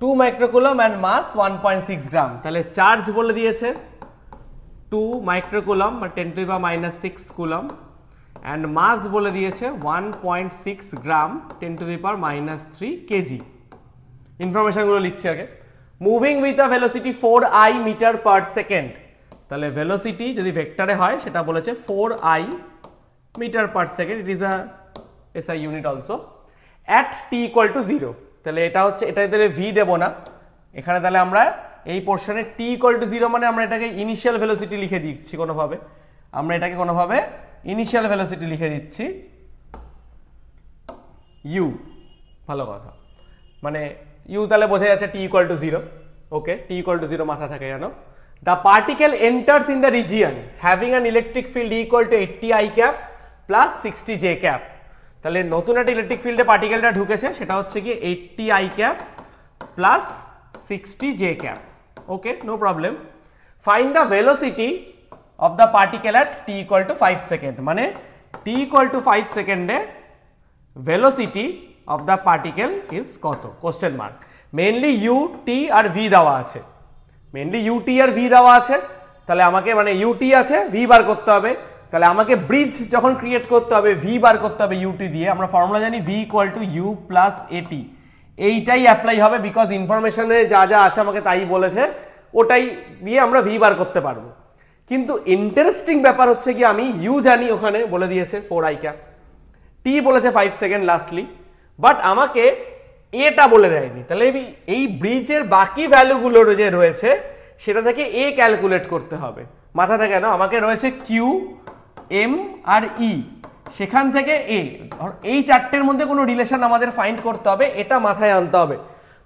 2 microcoulomb and mass 1.6 gram. তাহলে চার্জ বলে দিয়েছে 2 মাইক্রোকুলম বা 10⁻⁻6 কুলম, অ্যান্ড মাস বলে দিয়েছে 1.6 গ্রাম 10⁻³ কেজি। ইনফরমেশনগুলো লিখছি আগে। Moving with a velocity 4i metre per second. তাহলে ভেলোসিটি যদি ভেক্টরে হয় সেটা বলেছে 4i metre per second, it is a SI unit also, at T equal to 0। তাহলে এটা হচ্ছে, এটা তাহলে ভি দেবো না এখানে, তাহলে আমরা এই পোর্শনে টি ইকুয়াল টু 0 মানে আমরা এটাকে ইনিশিয়াল ভেলোসিটি লিখে দিচ্ছি কোনোভাবে, আমরা এটাকে কোনোভাবে ইনিশিয়াল ভেলোসিটি লিখে দিচ্ছি ইউ। ভালো কথা, মানে ইউ তাহলে বোঝা যাচ্ছে T equal to 0। Okay, T equal to 0 মাথা থাকে জানো। The particle enters in the region having an electric field equal to 80i cap plus 60j cap. তাহলে নতুন একটা ইলেকট্রিক ফিল্ডে পার্টিকেলটা ঢুকেছে, সেটা হচ্ছে কি 80i cap plus 60j cap. Okay, no problem. Find the velocity of the particle at T equal to 5 second. মানে টি ইকুয়াল টু 5 সেকেন্ডে velocity of the particle is কত? Question mark. Mainly U T আর ভি দেওয়া আছে, মেইনলি ইউ টি আর ভি দেওয়া আছে। তাহলে আমাকে মানে ইউ টি আছে, ভি বার করতে হবে। তাহলে আমাকে ব্রিজ যখন ক্রিয়েট করতে হবে, ভি বার করতে হবে ইউটি দিয়ে। আমরা ফর্মুলা জানি v equal to u plus at. এইটাই অ্যাপ্লাই হবে, বিকজ ইনফরমেশনে যা যা আছে আমাকে তাই বলেছে, ওটাই দিয়ে আমরা ভি বার করতে পারবো। কিন্তু ইন্টারেস্টিং ব্যাপার হচ্ছে কি, আমি ইউ জানি, ওখানে বলে দিয়েছে 4i ক্যাপ, টি বলেছে 5 সেকেন্ড লাস্টলি, বাট আমাকে এটা বলে দেয়নি। তাহলে এই ব্রিজের বাকি ভ্যালুগুলো যে রয়েছে সেটা থেকে এ ক্যালকুলেট করতে হবে। মাথা থাকে না, আমাকে রয়েছে কিউ, এম আর ই, সেখান থেকে এ। এই চারটের মধ্যে কোনো রিলেশন আমাদের ফাইন্ড করতে হবে, এটা মাথায় আনতে হবে।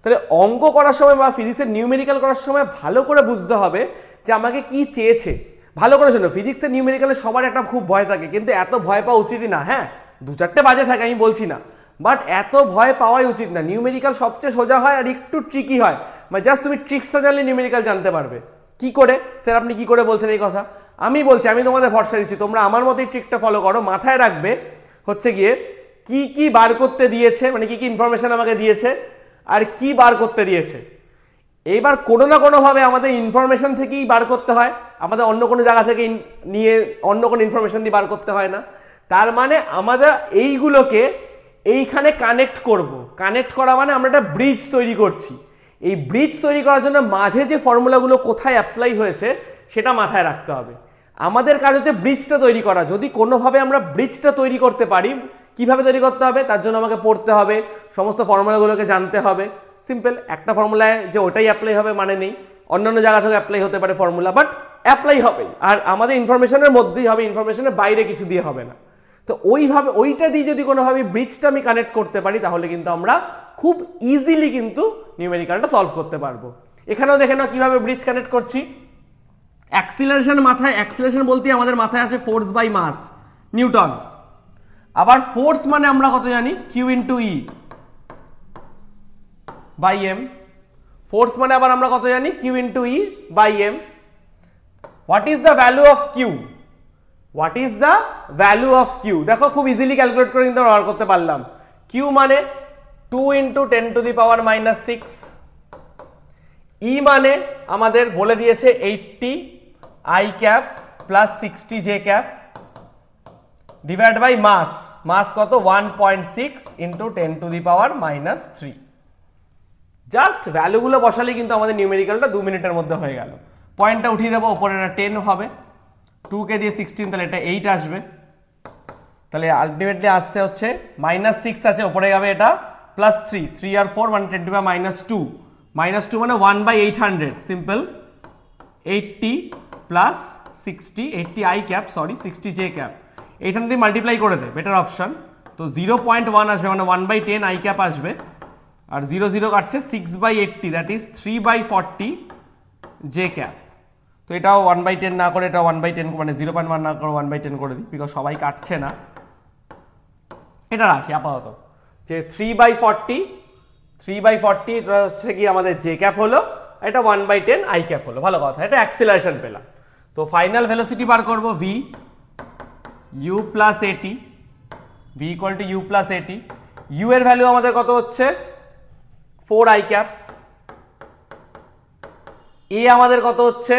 তাহলে অঙ্ক করার সময় বা ফিজিক্সের নিউমেরিক্যাল করার সময় ভালো করে বুঝতে হবে যে আমাকে কি চেয়েছে। ভালো করে শোনো, ফিজিক্সের নিউমেরিক্যালে সবার একটা খুব ভয় থাকে, কিন্তু এত ভয় পাওয়া উচিতই না। হ্যাঁ, 2-4টে বাজে থাকে আমি বলছি না, বাট এত ভয় পাওয়াই উচিত না। নিউমেরিক্যাল সবচেয়ে সোজা হয় আর একটু ট্রিকি হয়, মানে জাস্ট তুমি ট্রিক্সটা জানলে নিউমেরিক্যাল জানতে পারবে। কি করে স্যার আপনি কি করে বলছেন এই কথা? আমি বলছি, আমি তোমাদের ভরসা দিচ্ছি, তোমরা আমার মতোই ট্রিকটা ফলো করো। মাথায় রাখবে হচ্ছে গিয়ে কি কি বার করতে দিয়েছে, মানে কি কি ইনফরমেশন আমাকে দিয়েছে আর কি বার করতে দিয়েছে। এইবার কোনো না কোনোভাবে আমাদের ইনফরমেশন থেকেই বার করতে হয়, আমাদের অন্য কোনো জায়গা থেকে নিয়ে অন্য কোনো ইনফরমেশন দিয়ে বার করতে হয় না। তার মানে আমাদের এইগুলোকে এইখানে কানেক্ট করব। কানেক্ট করা মানে আমরা একটা ব্রিজ তৈরি করছি। এই ব্রিজ তৈরি করার জন্য মাঝে যে ফর্মুলাগুলো কোথায় অ্যাপ্লাই হয়েছে সেটা মাথায় রাখতে হবে। আমাদের কাজ হচ্ছে ব্রিজটা তৈরি করা। যদি কোনোভাবে আমরা ব্রিজটা তৈরি করতে পারি, কিভাবে তৈরি করতে হবে তার জন্য আমাকে পড়তে হবে, সমস্ত ফর্মুলাগুলোকে জানতে হবে। সিম্পল, একটা ফর্মুলায় যে ওটাই অ্যাপ্লাই হবে মানে নেই, অন্যান্য জায়গা থেকে অ্যাপ্লাই হতে পারে ফর্মুলা, বাট অ্যাপ্লাই হবে। আর আমাদের ইনফরমেশনের মধ্যেই হবে, ইনফরমেশনের বাইরে কিছু দিয়ে হবে না। তো ওইভাবে ওইটা দিয়ে যদি কোনোভাবে ব্রিজটা আমি কানেক্ট করতে পারি তাহলে কিন্তু আমরা খুব ইজিলি কিন্তু নিউমেরিক্যালটা সলভ করতে পারবো। এখানেও দেখে নাও কিভাবে ব্রিজ কানেক্ট করছি। অ্যাক্সিলারেশন মাথায়, অ্যাক্সিলারেশন বলতে আমাদের মাথায় আসে ফোর্স বাই মাস, নিউটন। আবার ফোর্স মানে আমরা কত জানি, q into E by m. Force মানে আবার আমরা কত জানি, q into E by m. What is the value of q? What is the value of q? দেখো খুব ইজিলি ক্যালকুলেট করে কিন্তু আমরা বার করতে পারলাম। কিউ মানে 2 × 10⁻⁻6। ই মানে আমাদের বলে দিয়েছে 80 I cap plus 60 J cap divide by mass. Mass কত, 1.6 × 10⁻³ জাস্ট ভ্যালুগুলো বসালে কিন্তু আমাদের নিউমেরিক্যালটা 2 মিনিটের মধ্যে হয়ে গেল। পয়েন্টটা উঠিয়ে দেবো, ওপরে এটা 10 হবে, 2 কে দিয়ে 16 তাহলে এটা 8 আসবে। তাহলে আলটিমেটলি আসছে হচ্ছে -6 আছে, ওপরে যাবে এটা +3, 3 আর 4 মানে 10⁻², -2 মানে 1/800। Simple, 80 plus 60, 80 I cap, sorry 60 J cap, এইখান দিয়ে মাল্টিপ্লাই করে দে, বেটার অপশন। তো 0.1 আসবে মানে 1/10 আই ক্যাপ আসবে, আর 0 0 কাটছে, 6/80 দ্যাট ইজ 3/40 জে ক্যাপ। তো এটাও 1/10 না করে এটা 1/10 মানে 0.1 না করে 1/10 করে দিই, বিকজ সবাই কাটছে না। এটা রাখি আপাতত, যে 3/40 এটা হচ্ছে কি আমাদের জে ক্যাপ হলো, এটা 1/10 আই ক্যাপ হলো। ভালো কথা, এটা অ্যাক্সিলারেশন পেলাম। তো ফাইনাল ভেলোসিটি বার করব, v u plus at, v equal to u plus at। u এর ভ্যালু আমাদের কত হচ্ছে 4 আই ক্যাপ, a আমাদের কত হচ্ছে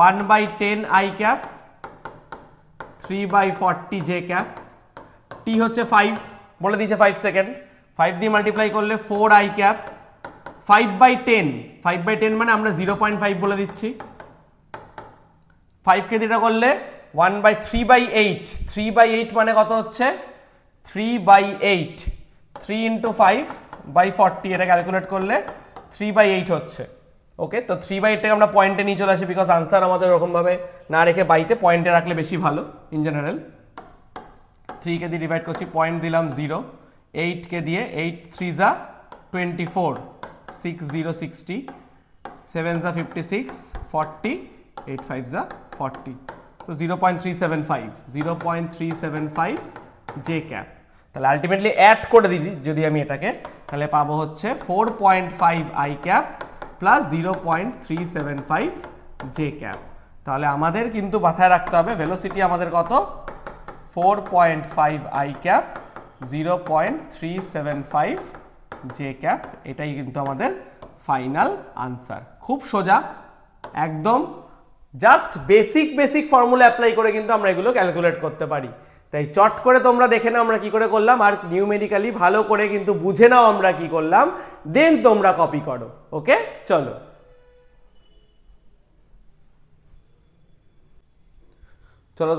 1/10 I cap, 3/40 J cap, t হচ্ছে 5, বলে দিয়েছে 5 সেকেন্ড, 5 দিয়ে মাল্টিপ্লাই করলে 4 আই ক্যাপ, 5/10 মানে আমরা 0.5 বলে দিচ্ছি, 5 কে দিটা করলে 3/8, 3/8 মানে কত হচ্ছে 3/8, 3 × 5/40, এটা ক্যালকুলেট করলে 3/8 হচ্ছে। ওকে, তো 3/8 টাকে আমরা পয়েন্টে নিয়ে চলে আসি, বিকজ আনসার আমাদের ওরকম ভাবে না রেখে বাইতে পয়েন্টে রাখলে বেশি ভালো ইন জেনারেল। 3 কে দিয়ে ডিভাইড করছি, পয়েন্ট দিলাম 0, 8 কে দিয়ে 8 3 যা 24, 6 0 60, 7 যা 56, 40, 8 5 যা 40, তো 0.375 জে ক্যাপ। তাহলে আলটিমেটলি অ্যাড করে দিই যদি আমি এটাকে, তাহলে পাবো হচ্ছে 4.5 I cap plus 0.375 J cap. তাহলে আমাদের কিন্তু মাথায় রাখতে হবে ভেলোসিটি আমাদের কত, 4.5 আই ক্যাপ, 0.375 জে ক্যাপ। এটাই কিন্তু আমাদের ফাইনাল আনসার। খুব সোজা একদম, জাস্ট বেসিক ফর্মুলা অ্যাপ্লাই করে কিন্তু আমরা এগুলো ক্যালকুলেট করতে পারি। তাই চট করে তোমরা দেখে নাও আমরা কি করে করলাম, আর নিউমেরিক্যালি ভালো করে কিন্তু বুঝে নাও আমরা কি করলাম, দেন তোমরা কপি করো। ওকে, চলো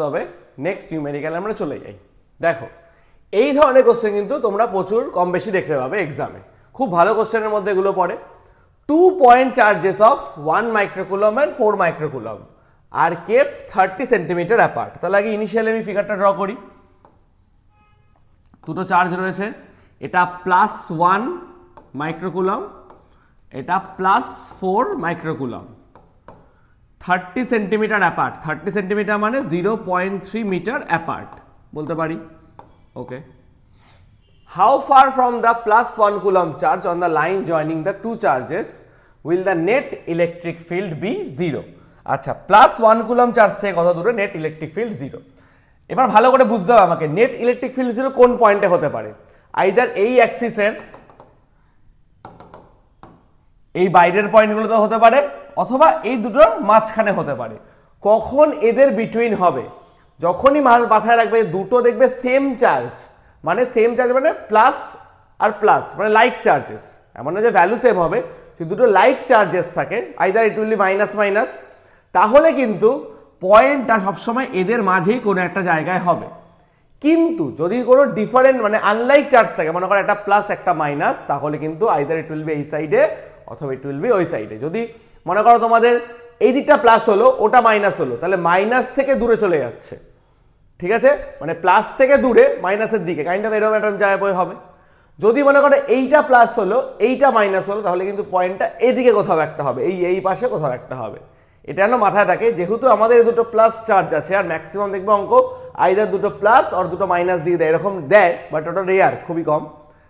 তবে নেক্সট নিউমেরিক্যাল আমরা চলে যাই। দেখো এই ধরনের কোশ্চেন কিন্তু তোমরা প্রচুর কম বেশি দেখতে পাবে এক্সামে, খুব ভালো কোশ্চেনের মধ্যে এগুলো পড়ে। 2 point charges of 1 microcoulomb and 4 microcoulomb are kept 30 centimeter apart। তাহলে আগে ইনিশিয়ালি আমি ফিগারটা ড্র করি। দুটো চার্জ রয়েছে, এটা +1 মাইক্রোকুলম, এটা +4 মাইক্রোকুলম, 30 সেন্টিমিটার অ্যাপার্ট। 30 সেন্টিমিটার মানে 0.3 মিটার অ্যাপার্ট বলতে পারি। ওকে, how far from the +1 coulomb charge on the line joining the two charges will the net electric field be 0? আচ্ছা, +1 coulomb চার্জ থেকে কত দূরে নেট ইলেকট্রিক ফিল্ড 0। এবার ভালো করে বুঝতে হবে আমাকে নেট ইলেকট্রিক ফিল্ড 0 কোন পয়েন্টে হতে পারে, আইদার এই অ্যাক্সিসের এই বাইরের পয়েন্টগুলোতে হতে পারে, অথবা এই দুটোর মাঝখানে হতে পারে। কখন এদের বিটুইন হবে, যখনই মাথায় রাখবে দুটো দেখবে সেম চার্জ, মানে সেম চার্জ মানে প্লাস আর প্লাস মানে লাইক চার্জেস, এমন না যে ভ্যালু সেম হবে, যে দুটো লাইক চার্জেস থাকে, either it will B minus minus, তাহলে কিন্তু পয়েন্টটা সবসময় এদের মাঝেই কোনো একটা জায়গায় হবে। কিন্তু যদি কোনো ডিফারেন্ট মানে আনলাইক চার্জ থাকে, মনে করো একটা প্লাস একটা মাইনাস, তাহলে কিন্তু আইদার ইট উইল বি এই সাইডে অথবা ইট উইল বি ওই সাইডে। যদি মনে করো তোমাদের এই দিকটা প্লাস হলো, ওটা মাইনাস হলো, তাহলে মাইনাস থেকে দূরে চলে যাচ্ছে, ঠিক আছে, মানে প্লাস থেকে দূরে মাইনাসের দিকে কাইন্ড অফ এরকম একটা জায়গায় হবে। যদি মনে করো এইটা প্লাস হলো এইটা মাইনাস হলো, তাহলে কিন্তু পয়েন্টটা এদিকে কোথাও একটা হবে, এই পাশে কোথাও একটা হবে। এটা যেন মাথায় থাকে, যেহেতু আমাদের দুটো প্লাস চার্জ আছে, আর ম্যাক্সিমাম দেখবে অঙ্ক আইদার দুটো প্লাস আর দুটো মাইনাস দিয়ে দেয়, এরকম দেয়, বাট ওটা রেয়ার, খুবই কম।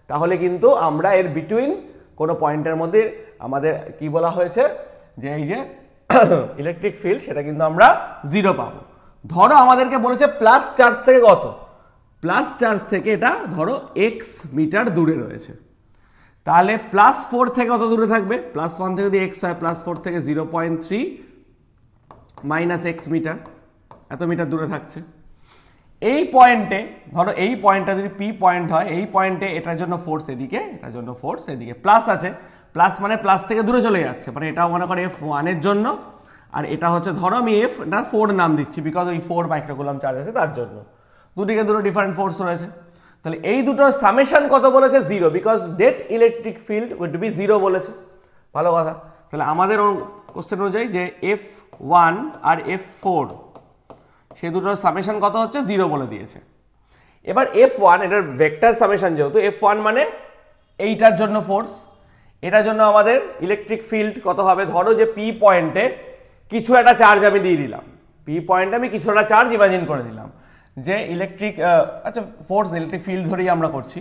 তাহলে কিন্তু আমরা এর বিটুইন কোনো পয়েন্টের মধ্যে আমাদের কি বলা হয়েছে যে এই যে ইলেকট্রিক ফিল্ড, সেটা কিন্তু আমরা 0 পাবো। ধরো আমাদেরকে বলেছে প্লাস চার্জ থেকে কত, প্লাস চার্জ থেকে এটা ধরো x মিটার দূরে রয়েছে, তাহলে +4 থেকে কত দূরে থাকবে, +1 থেকে যদি x হয়, +4 থেকে 0.3 মাইনাস x মিটার, এত মিটার দূরে থাকছে। এই পয়েন্টে ধরো এই পয়েন্টটা যদি P পয়েন্ট হয়, এই পয়েন্টে এটার জন্য ফোর্স এদিকে, এটার জন্য ফোর্স এদিকে, প্লাস আছে, প্লাস মানে প্লাস থেকে দূরে চলে যাচ্ছে, মানে এটাও মনে করো F1 এর জন্য, আর এটা হচ্ছে ধরো আমি F এটা 4 নাম দিচ্ছি বিকজ ওই 4 মাইক্রোকুলম চার্জ আছে তার জন্য, দুদিকে দুটো ডিফারেন্ট ফোর্স রয়েছে। তাহলে এই দুটোর সামেশন কত বলেছে, 0, because net electric field would be 0 বলেছে। ভালো কথা। তাহলে আমাদের কোশ্চেন অনুযায়ী যে F1 আর F4 সেই দুটোর সামেশন কত হচ্ছে, 0 বলে দিয়েছে। এবার F1 এটার ভেক্টর সামেশন, যেহেতু F1 মানে এইটার জন্য ফোর্স, এটার জন্য আমাদের ইলেকট্রিক ফিল্ড কত হবে, ধরো যে P পয়েন্টে কিছু একটা চার্জ আমি দিয়ে দিলাম, P পয়েন্টে আমি কিছু একটা চার্জ ইমাজিন করে দিলাম যে ইলেকট্রিক, আচ্ছা ফোর্স ইলেকট্রিক ফিল্ড ধরেই আমরা করছি,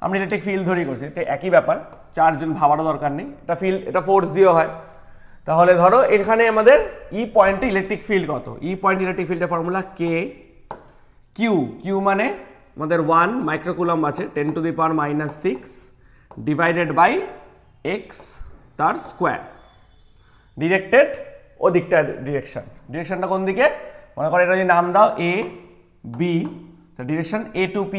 আমরা ইলেকট্রিক ফিল্ড ধরেই করছি, এটা একই ব্যাপার, চার্জ ভাবারও দরকার নেই, এটা ফিল্ড, এটা ফোর্স দিয়েও হয়। তাহলে ধরো এখানে আমাদের ই পয়েন্টে ইলেকট্রিক ফিল্ড কত, ই পয়েন্ট ইলেকট্রিক ফিল্ডের ফর্মুলা কে কিউ মানে আমাদের 1 মাইক্রোকুলম আছে 10⁻⁻6 ডিভাইডেড বাই এক্স তার স্কোয়ার, ডিরেক্টেড ওদিকটার ডিরেকশনটা কোন দিকে, মনে করো এটা যদি নাম দাও A B, direction A to P।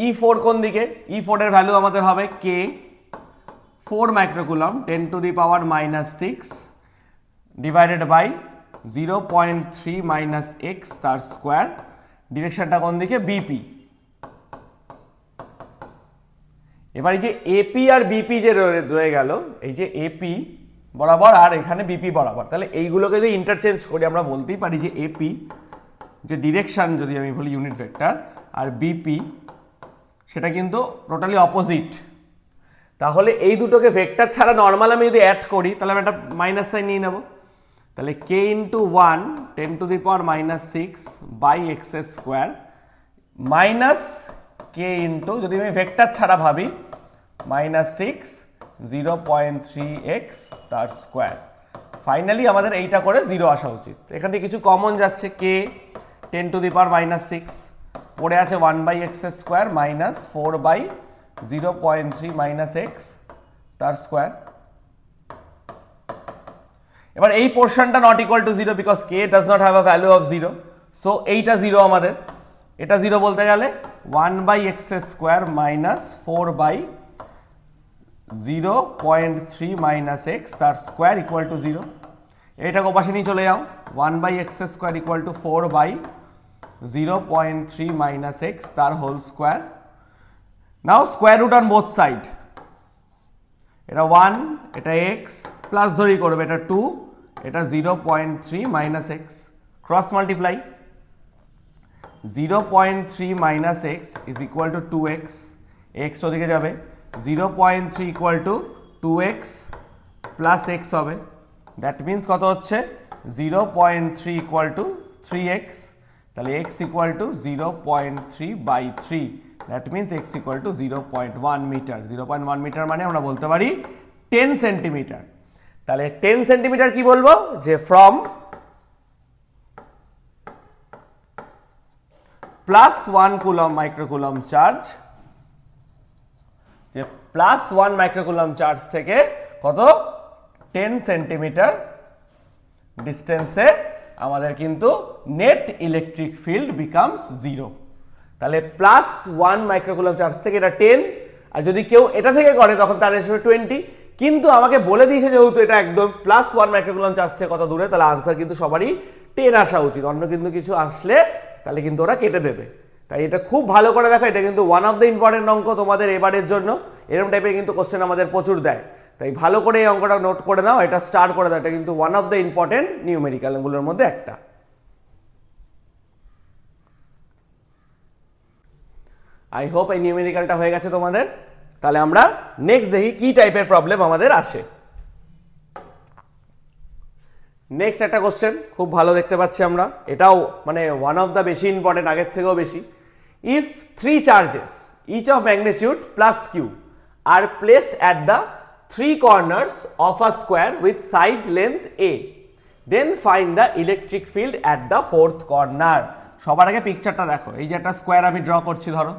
E4 কোন দিকে, E4 এর ভ্যালু আমাদের হবে কে 4 মাইক্রোকুলম 10⁻⁻6 ডিভাইডেড বাই 0.3 - x তার স্কোয়ার, ডিরেকশনটা কোন দিকে, বিপি। এবার এই যে এপি আর বিপি যে রয়ে গেল, এই যে এপি বরাবর আর এখানে বিপি বরাবর, তাহলে এইগুলোকে যদি ইন্টারচেঞ্জ করি আমরা বলতেই পারি যে এপি যে ডিরেকশন যদি আমি বলি ইউনিট ভেক্টর, আর বিপি সেটা কিন্তু টোটালি অপোজিট। তাহলে এই দুটোকে ভেক্টর ছাড়া নর্মাল আমি যদি অ্যাড করি, তাহলে আমি একটা মাইনাস সাইন নিয়ে নেব, তাহলে k × 1 10⁻⁻6 by x square minus k into, যদি আমি ভেক্টর ছাড়া ভাবি, -6 0.3x তার স্কোয়ার। ফাইনালি আমাদের এইটা করে 0 আসা উচিত। এখান থেকে কিছু কমন যাচ্ছে, কে 10⁻⁻6 পড়ে আছে 1/x স্কোয়ার মাইনাস 4/0.3 - x তার স্কোয়ার। এবার এই পোর্শনটা not equal to 0 because k does not have a value of 0, so এইটা 0 আমাদের, এটা 0 বলতে গেলে 1/x স্কোয়ার মাইনাস 4/0.3 - x তার স্কোয়ার ইকুয়াল টু 0। এইটাকে ওপাশে নিয়ে চলে যাও, 1/x square equal to 4/0.3 - x তার whole square. Now square root on both side, এটা 1 এটা x প্লাস ধরেই করবে, এটা 2 এটা 0.3 - x, cross multiply 0.3 - x is equal to 2x, x ওদিকে যাবে, 0.3 equal to 2x plus x হবে, দ্যাট মিনস কত হচ্ছে 0.3 ইকুয়াল টু 3x, তাহলে x equal to 0.3/3, that means x equal to 0.1 metre. 0.1 metre মানে আমরা বলতে পারি 10 সেন্টিমিটার। তাহলে 10 সেন্টিমিটার কি বলবো, যে ফ্রম +1 কুলম মাইক্রোকুলম চার্জ, যে +1 মাইক্রোকুলম চার্জ থেকে কত 10 সেন্টিমিটার ডিস্টেন্সে আমাদের কিন্তু নেট ইলেকট্রিক ফিল্ড বিকামস 0। তাহলে +1 মাইক্রোকুলম চার্জ থেকে এটা 10, আর যদি কেউ এটা থেকে করে তখন তার হিসেবে 20, কিন্তু আমাকে বলে দিয়েছে যেহেতু এটা একদম +1 মাইক্রোকুলম চার্জ থেকে কত দূরে, তাহলে আনসার কিন্তু সবারই 10 আসা উচিত। অন্য কিন্তু কিছু আসলে তাহলে কিন্তু ওরা কেটে দেবে। তাই এটা খুব ভালো করে দেখো, এটা কিন্তু ওয়ান অফ দ্য ইম্পর্টেন্ট অঙ্ক তোমাদের এবারের জন্য। এরকম টাইপের কিন্তু কোশ্চেন আমাদের প্রচুর দেয়, তাই ভালো করে এই অঙ্কটা নোট করে নাও, এটা স্টার্ট করে দাও। এটা কিন্তু ওয়ান অফ দ্য ইম্পর্টেন্ট নিউমেরিক্যালগুলোর মধ্যে একটা। আই হোপ এই নিউমেরিক্যালটা হয়ে গেছে তোমাদের। তাহলে আমরা নেক্সট দেখি কি টাইপের প্রবলেম আমাদের আসে। নেক্সট একটা কোশ্চেন খুব ভালো দেখতে পাচ্ছি আমরা, এটাও মানে ওয়ান অফ দ্য বেশি ইম্পর্টেন্ট, আগের থেকেও বেশি। If 3 charges each of magnitude +q are placed at the 3 corners of a square with side length a, then find the electric field at the 4th corner. সবার আগে পিকচারটা দেখো, এই যে একটা স্কোয়ার আমি ড্র করছি, ধরো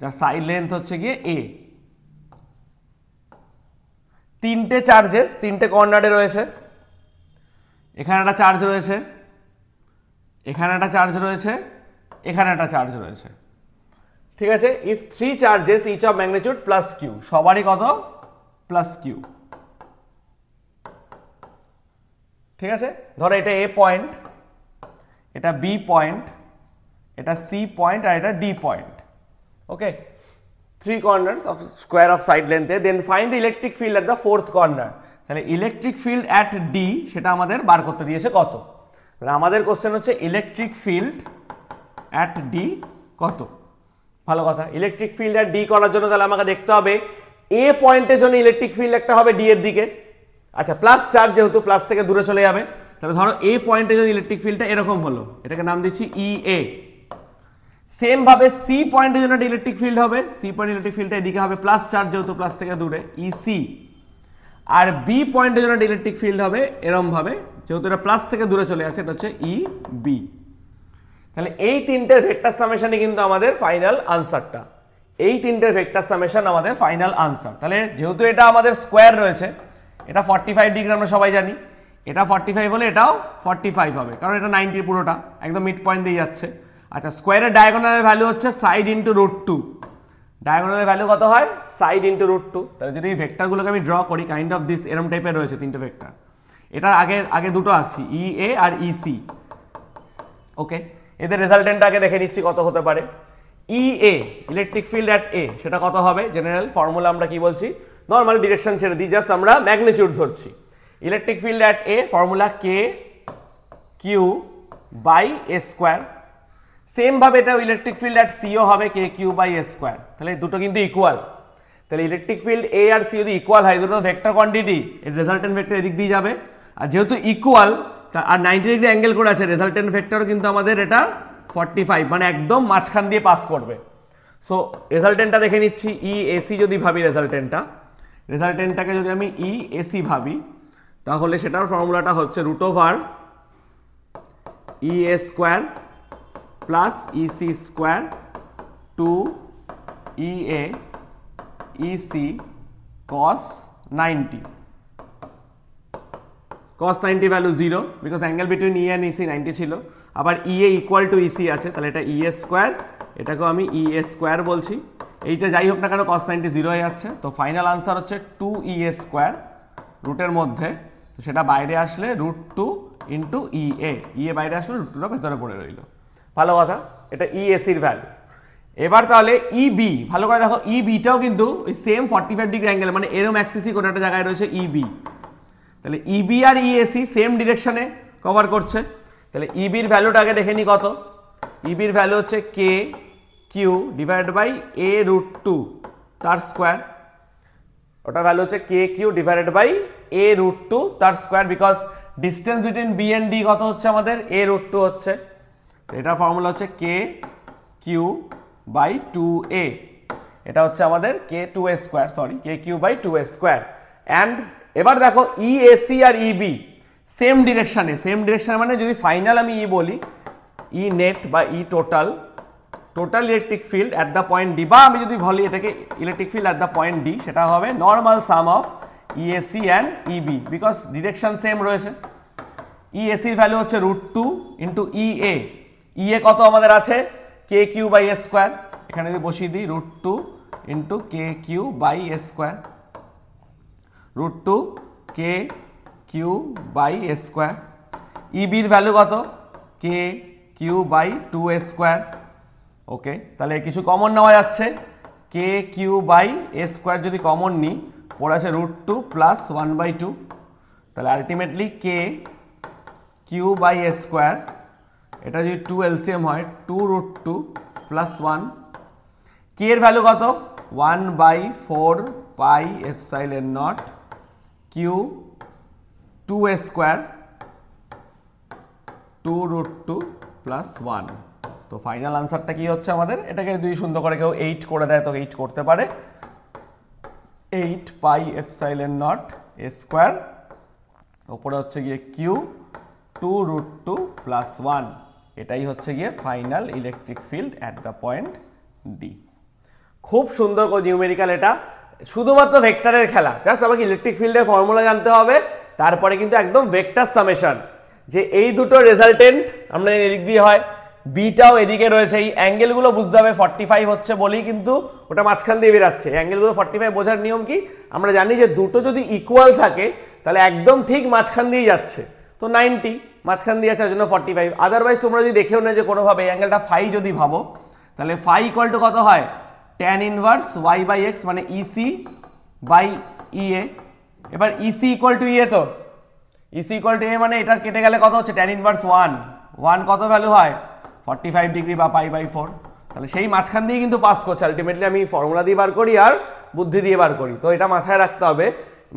যার সাইড লেন্থ হচ্ছে গিয়ে a, 3টে চার্জেস 3টে কর্নারে রয়েছে। এখানে একটা চার্জ রয়েছে, এখানে একটা চার্জ রয়েছে, এখানে একটা চার্জ রয়েছে, ঠিক আছে। If 3 charges each of magnitude +q, সবারই কত +q, ঠিক আছে। ধরো এটা a পয়েন্ট, এটা b পয়েন্ট, এটা c পয়েন্ট আর এটা d point, okay. 3 corners of square of side length, then find the electric field at the 4th corner। তাহলে ইলেকট্রিক ফিল্ড অ্যাট d সেটা আমাদের বার করতে দিয়েছে কত। আমাদের কোশ্চেন হচ্ছে ইলেকট্রিক ফিল্ড অ্যাট d কত। ভালো কথা, ইলেকট্রিক ফিল্ড অ্যাট d করার জন্য তাহলে আমাকে দেখতে হবে a পয়েন্টের জন্য ইলেকট্রিক ফিল্ড একটা হবে d এর দিকে। আচ্ছা, প্লাস চার্জ যেহেতু প্লাস থেকে দূরে চলে যাবে, তাহলে ধরো a পয়েন্টের জন্য ইলেকট্রিক ফিল্ডটা এরকম হলো, এটাকে নাম দিচ্ছি EA। সেম ভাবে সি পয়েন্টের জন্য ইলেকট্রিক ফিল্ড হবে, সি পয়েন্ট ইলেকট্রিক ফিল্ডটা এদিকে হবে প্লাস চার্জ যেহেতু প্লাস থেকে দূরে EC। আর বি পয়েন্টের জন্য ইলেকট্রিক ফিল্ড হবে এরকম ভাবে, যেহেতু এটা প্লাস থেকে দূরে চলে যাচ্ছে, এটা হচ্ছে EB। তাহলে এই তিনটের ভেক্টর সামেশনই কিন্তু আমাদের ফাইনাল আনসারটা, এই তিনটের ভেক্টর সামেশন আমাদের ফাইনাল আনসার। তাহলে যেহেতু এটা আমাদের স্কোয়ার রয়েছে, এটা 45 ডিগ্রি আমরা সবাই জানি, এটা 45 হলে এটাও 45 হবে, কারণ এটা 90 পুরোটা একদম মিড পয়েন্ট দিয়ে যাচ্ছে। আচ্ছা, স্কোয়ারের ডায়াগোনালের ভ্যালু হচ্ছে সাইড ইন্টু √2, ডায়াগোনালের ভ্যালু কত হয় সাইড ইন্টু √2। তাহলে যদি এই ভেক্টরগুলোকে আমি ড্র করি কাইন্ড অফ দিস, এরম টাইপের রয়েছে তিনটে ভেক্টর, এটা আগে দুটো আঁকছি EA আর EC, ওকে। এদের রেজাল্টেন্টটা আগে দেখে নিচ্ছি কত হতে পারে। EA electric field at A সেটা কত হবে, জেনারেল ফর্মুলা আমরা কি বলছি, নর্মাল ডিরেকশন ছেড়ে দিই, জাস্ট আমরা ম্যাগনিটিউড ধরছি। Electric field at A formula KQ/A²। Same ভাবে এটা ইলেকট্রিক ফিল্ড অ্যাট সিও হবে KQ/A²। তাহলে দুটো কিন্তু ইকুয়াল, তাহলে ইলেকট্রিক ফিল্ড A আর C যদি ইকুয়াল হয়, দুটো ভেক্টর কোয়ান্টিটি, এর রেজাল্টেন্ট ভেক্টর এদিক দিয়ে যাবে। আর যেহেতু ইকুয়াল আর 90 ডিগ্রি অ্যাঙ্গেল করে আছে, রেজাল্টেন্ট ভেক্টর কিন্তু আমাদের এটা 45, মানে একদম মাঝখান দিয়ে পাস করবে। সো রেজাল্টেন্টটা দেখে নিচ্ছি, EAC যদি ভাবি রেজাল্টেন্টটাকে যদি আমি EAC ভাবি, তাহলে সেটার ফর্মুলাটা হচ্ছে √EA² plus EC² two EA EC cos 90। cos 90 ভ্যালু 0, বিকজ angle between E and EC 90 ছিল। আবার EA ইকুয়াল টু EC আছে, তাহলে এটা EA², এটাকেও আমি EA² বলছি। এইটা যাই হোক না কেন cos 90 0 হয়ে যাচ্ছে, তো ফাইনাল আনসার হচ্ছে 2EA² রুটের মধ্যে, তো সেটা বাইরে আসলে √2 ইন্টু EA বাইরে আসলে √2টা ভেতরে পড়ে রইল। ভালো কথা, এটা EACর ভ্যালু। এবার তাহলে EB ভালো করে দেখো, EBটাও কিন্তু ওই সেম 45 ডিগ্রি অ্যাঙ্গেল, মানে এরম অ্যাক্সিসই কোনো একটা জায়গায় রয়েছে EB। তাহলে EB আর EAC সেম ডিরেকশনে কভার করছে। তাহলে EBর ভ্যালুটা আগে দেখে নি কত, EBর ভ্যালু হচ্ছে KQ/A√2 তার স্কোয়ার, ওটার ভ্যালু হচ্ছে KQ/A√2 তার স্কোয়ার, because distance between B and D কত হচ্ছে আমাদের A√2 হচ্ছে। এটা ফর্মুলা হচ্ছে KQ/2A, এটা হচ্ছে আমাদের KQ/2A²। অ্যান্ড এবার দেখো EAC আর EB সেম ডিরেকশনে, মানে যদি ফাইনাল আমি বলি E নেট বা E total electric field at the point D, বা আমি যদি বলি এটাকে electric field at the point D, সেটা হবে normal some of EAC and EB, because direction same রয়েছে। EACর ভ্যালু হচ্ছে √2 ইন্টু EA কত আমাদের আছে KQ/A², এখানে যদি বসিয়ে দিই √2 into KQ/A²। √2 K Q by A square. ইবির ভ্যালু কত? কে কিউ বাই 2a²। ওকে, তাহলে কিছু কমন নেওয়া যাচ্ছে, k Q by A square যদি কমন নিই, পড়ে আছে √2 প্লাস 1/2, তাহলে ultimately k Q by A square, এটা যদি 2 এলসিএম হয় 2√2 প্লাস 1। কে এর ভ্যালু কত? 1/4 pi epsilon not q 2a² 2√2 plus 1। তো ফাইনাল আনসারটা কি হচ্ছে আমাদের? এটাকে যদি সুন্দর করে কেউ 8 করে দেয় তো 8 করতে পারে, 8 পাই এপসাইলন নট এ স্কোয়ার, ওপরে হচ্ছে গিয়ে কিউ 2√2 প্লাস 1। এটাই হচ্ছে গিয়ে final electric field at the point D. খুব সুন্দর নিউমেরিক্যাল, এটা শুধুমাত্র ভেক্টরের খেলা। জাস্ট আমাকে ইলেকট্রিক ফিল্ডের ফর্মুলা জানতে হবে, তারপরে কিন্তু একদম ভেক্টর সামেশন, যে এই দুটো রেজাল্টেন্ট আমরা এদিক দিয়ে হয়, বিটাও এদিকে রয়েছে, এই অ্যাঙ্গেলগুলো বুঝতে হবে। 45 হচ্ছে বলেই কিন্তু ওটা মাঝখান দিয়ে বেরাচ্ছে। অ্যাঙ্গেলগুলো 45 বোঝার নিয়ম কি? আমরা জানি যে দুটো যদি ইকুয়াল থাকে তাহলে একদম ঠিক মাঝখান দিয়েই যাচ্ছে, তো 90 মাঝখান দিয়ে যাচ্ছে, জন্য 45। আদারওয়াইজ তোমরা যদি দেখেও না যে কোনোভাবে এই অ্যাঙ্গেলটা ফাই যদি ভাবো, তাহলে ফাই ইকুয়াল টু কত হয়? tan inverse y by x, মানে ইসি বাই ইএ। এবার ইসি ইকুয়াল টু ইএ, তো ইসি ইকুয়াল টু এ মানে এটা কেটে গেলে কত হচ্ছে? tan ইনভার্স 1 কত ভ্যালু হয়? 45 ডিগ্রি বা π/4। তাহলে সেই মাঝখান দিয়ে কিন্তু পাস করছে। আলটিমেটলি আমি ফর্মুলা দিয়ে বার করি আর বুদ্ধি দিয়ে বার করি, তো এটা মাথায় রাখতে হবে,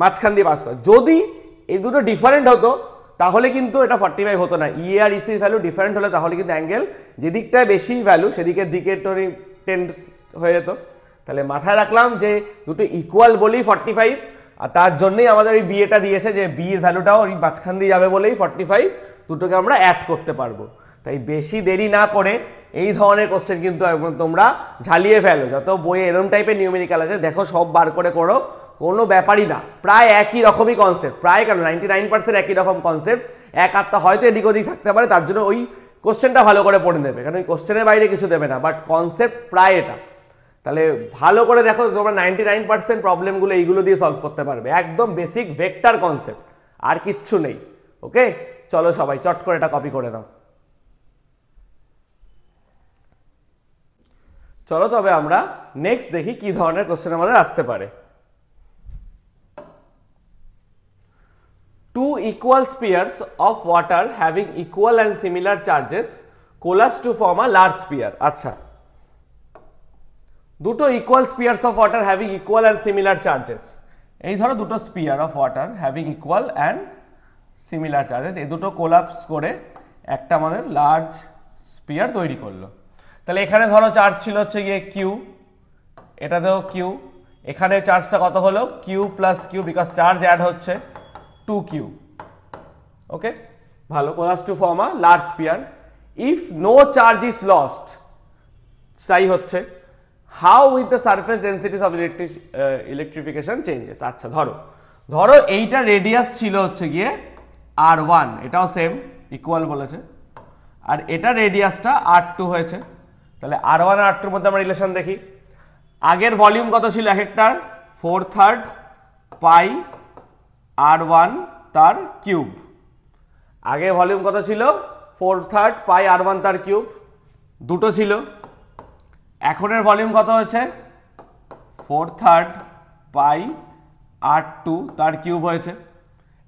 মাঝখান দিয়ে পাস করে। যদি এই দুটো ডিফারেন্ট হতো তাহলে কিন্তু এটা 45 হতো না। ইএ আর ইসির ভ্যালু ডিফারেন্ট হলে তাহলে কিন্তু অ্যাঙ্গেল যেদিকটায় বেশি ভ্যালু সেদিকের দিকে টেন্ড হয়ে যেত। তাহলে মাথায় রাখলাম যে দুটো ইকুয়াল বলেই 45, আর তার জন্যই আমাদের এই বিএটা দিয়েছে যে বি এর ভ্যালুটাও ওই মাঝখান দিয়ে যাবে বলেই 45, দুটোকে আমরা অ্যাড করতে পারবো। তাই বেশি দেরি না করে এই ধরনের কোশ্চেন কিন্তু তোমরা ঝালিয়ে ফেলো। যত বইয়ে এরম টাইপের নিউমেরিক্যাল আছে দেখো সব বার করে করো, কোনো ব্যাপারই না। প্রায় একই রকমই কনসেপ্ট, প্রায় কেন 99% একই রকম কনসেপ্ট, এক আধটা হয়তো এদিক ওদিক থাকতে পারে, তার জন্য ওই কোশ্চেনটা ভালো করে পড়ে নেবে, কারণ ওই কোশ্চেনের বাইরে কিছু দেবে না, বাট কনসেপ্ট প্রায় এটা। তাহলে ভালো করে দেখো, তোমরা 99% প্রবলেমগুলো এইগুলো দিয়ে সলভ করতে পারবে। একদম বেসিক ভেক্টর কনসেপ্ট, আর কিচ্ছু নেই। ওকে, চলো সবাই চট করে এটা কপি করে নাও। চলো তবে আমরা নেক্সট দেখি কি ধরনের কোশ্চেন আমাদের আসতে পারে। Two equal spheres of water having equal and similar charges coalesce to form a large sphere. আচ্ছা, দুটো equal spheres of water having equal and similar charges, এই ধরো দুটো sphere of water having equal and similar charges, এই দুটো কোলাপস করে একটা আমাদের লার্জ স্পিয়ার তৈরি করলো। তাহলে এখানে ধরো চার্জ ছিল হচ্ছে গিয়ে কিউ, এটাতেও কিউ, এখানে চার্জটা কত হলো? Q plus Q, because charge add হচ্ছে 2q। ওকে, ভালো, collapse to form a large sphere. If no charge is lost, তাই হচ্ছে, how with the surface densities of electrification changes. আচ্ছা, ধরো এইটা রেডিয়াস ছিল হচ্ছে গিয়ে r1, এটাও সেম ইকুয়াল বলেছে, আর এটা রেডিয়াসটা r2 হয়েছে। তাহলে r1 আর r2 এর মধ্যে আমরা রিলেশন দেখি। আগের ভলিউম কত ছিল এক একটার? 4/3 পাই r1 তার কিউব। আগে ভলিউম কত ছিল? 4/3 পাই r1 তার কিউব, দুটো ছিল। এখনের ভলিউম কত হয়েছে? 4/3 পাই r2 তার কিউব হয়েছে।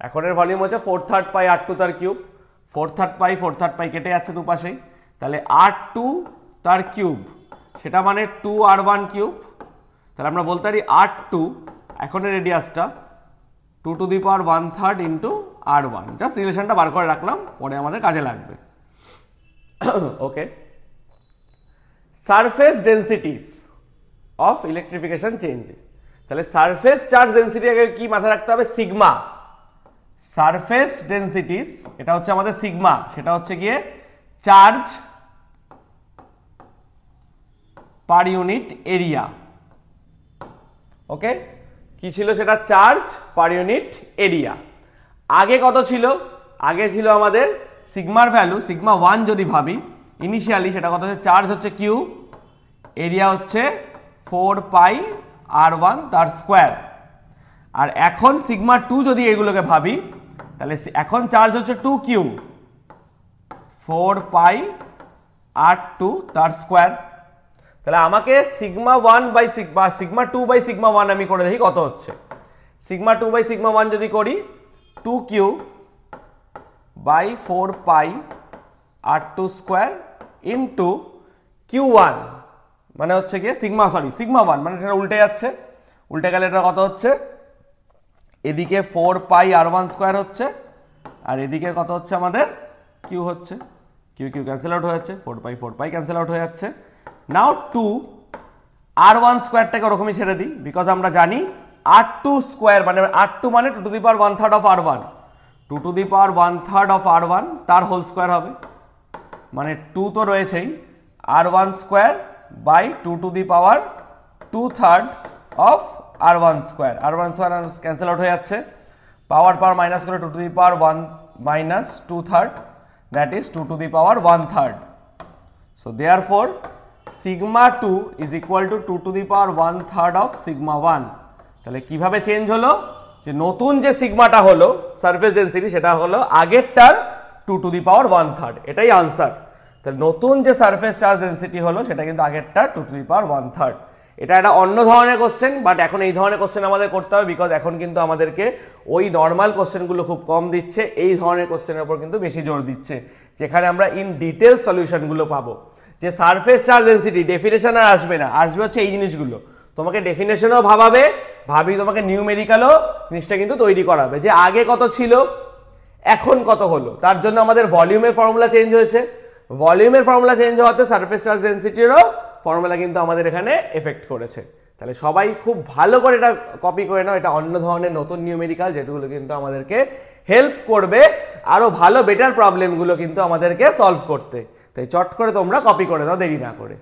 এখনের ভলিউম হচ্ছে 4/3 পাই r2 তার কিউব। 4/3 পাই কেটে যাচ্ছে দুপাশেই, তাহলে r2 তার কিউব, সেটা মানে 2r1 কিউব। তাহলে আমরা বলতে পারি r2 এখনের রেডিয়াসটা 2 to the power 1/3 into r1। Just রিলেশনটা বার করে রাখলাম, পরে আমাদের কাজে লাগবে। ওকে, surface densities of electrification change. তাহলে সারফেস চার্জ ডেন্সিটি আগে কি মাথায় রাখতে হবে? সিগমা। সারফেস ডেন্সিটিস এটা হচ্ছে আমাদের সিগমা, সেটা হচ্ছে গিয়ে চার্জ পার ইউনিট এরিয়া। ওকে, কি ছিল সেটা? Charge per unit area. আগে কত ছিল? আগে ছিল আমাদের সিগমার ভ্যালু, সিগমা 1 যদি ভাবি ইনিশিয়ালি, সেটা কত হচ্ছে? চার্জ হচ্ছে কিউ, এরিয়া হচ্ছে 4 পাই r1 তার স্কোয়ার। আর এখন সিগমা 2 যদি এগুলোকে ভাবি তাহলে এখন চার্জ হচ্ছে 2q 4 পাই r2 তার স্কোয়ার। তাহলে আমাকে sigma 1 by sigma 2 by sigma 1 আমি করে দেখি কত হচ্ছে। সিগমা 2 বাই সিগমা 1 যদি করি 2q by 4 pi r2 square into q1 মানে হচ্ছে গিয়ে সিগমা 1 মানে সেটা উল্টে যাচ্ছে, উল্টে গেলে এটা কত হচ্ছে, এদিকে 4 পাই r1 স্কোয়ার হচ্ছে আর এদিকে কত হচ্ছে আমাদের q হচ্ছে, q ক্যান্সেল আউট হয়ে যাচ্ছে, 4 পাই ক্যান্সেল আউট হয়ে যাচ্ছে। নাও 2 r1 স্কোয়ারটাকে ওরকমই ছেড়ে দিই, বিকজ আমরা জানি r2 স্কোয়ার মানে r2 মানে 2 to the power 1/3 of r1, 2 to the power 1/3 of r1 তার হোল স্কোয়ার হবে, মানে 2 তো রয়েছেই, r1 square by 2 to the power 2/3 of r1 square, r1 square cancel out হয়ে যাচ্ছে, পাওয়ার মাইনাস করে 2 to the power 1 minus 2/3 that is 2 to the power 1/3। So therefore sigma 2 is equal to 2 to the power 1/3 of sigma 1। তাহলে কিভাবে চেঞ্জ হলো, যে নতুন যে সিগমাটা হলো সারফেস ডেন্সিটি সেটা হলো আগেরটার 2 টু দি পাওয়ার 1/3, এটাই আনসার। তাহলে নতুন যে সারফেস চার্জ ডেন্সিটি হলো সেটা কিন্তু আগেরটার 2 টু দি পাওয়ার 1/3। এটা একটা অন্য ধরনের কোশ্চেন, বাট এখন এই ধরনের কোশ্চেন আমাদের করতে হবে, বিকজ এখন কিন্তু আমাদেরকে ওই নর্মাল কোশ্চেনগুলো খুব কম দিচ্ছে, এই ধরনের কোশ্চেনের উপর কিন্তু বেশি জোর দিচ্ছে, যেখানে আমরা ইন ডিটেল সলিউশনগুলো পাবো। যে সারফেস চার্জ ডেন্সিটি ডেফিনেশন আর আসবে না, আসবে হচ্ছে এই জিনিসগুলো, তোমাকে ডেফিনেশনও ভাবি তোমাকে নিউমেরিক্যালও জিনিসটা কিন্তু তৈরি করাবে, যে আগে কত ছিল এখন কত হলো। তার জন্য আমাদের ভলিউমের ফর্মুলা চেঞ্জ হয়েছে, ভলিউমের ফর্মুলা চেঞ্জ হওয়াতে সারফেস চার্জ ডেন্সিটিরও ফর্মুলা কিন্তু আমাদের এখানে এফেক্ট করেছে। তাহলে সবাই খুব ভালো করে এটা কপি করে নাও, এটা অন্য ধরনের নতুন নিউমেরিক্যাল যেগুলো কিন্তু আমাদেরকে হেল্প করবে আরো ভালো বেটার প্রবলেমগুলো কিন্তু আমাদেরকে সলভ করতে। তাই চট করে তোমরা কপি করে দাও দেরি না করে।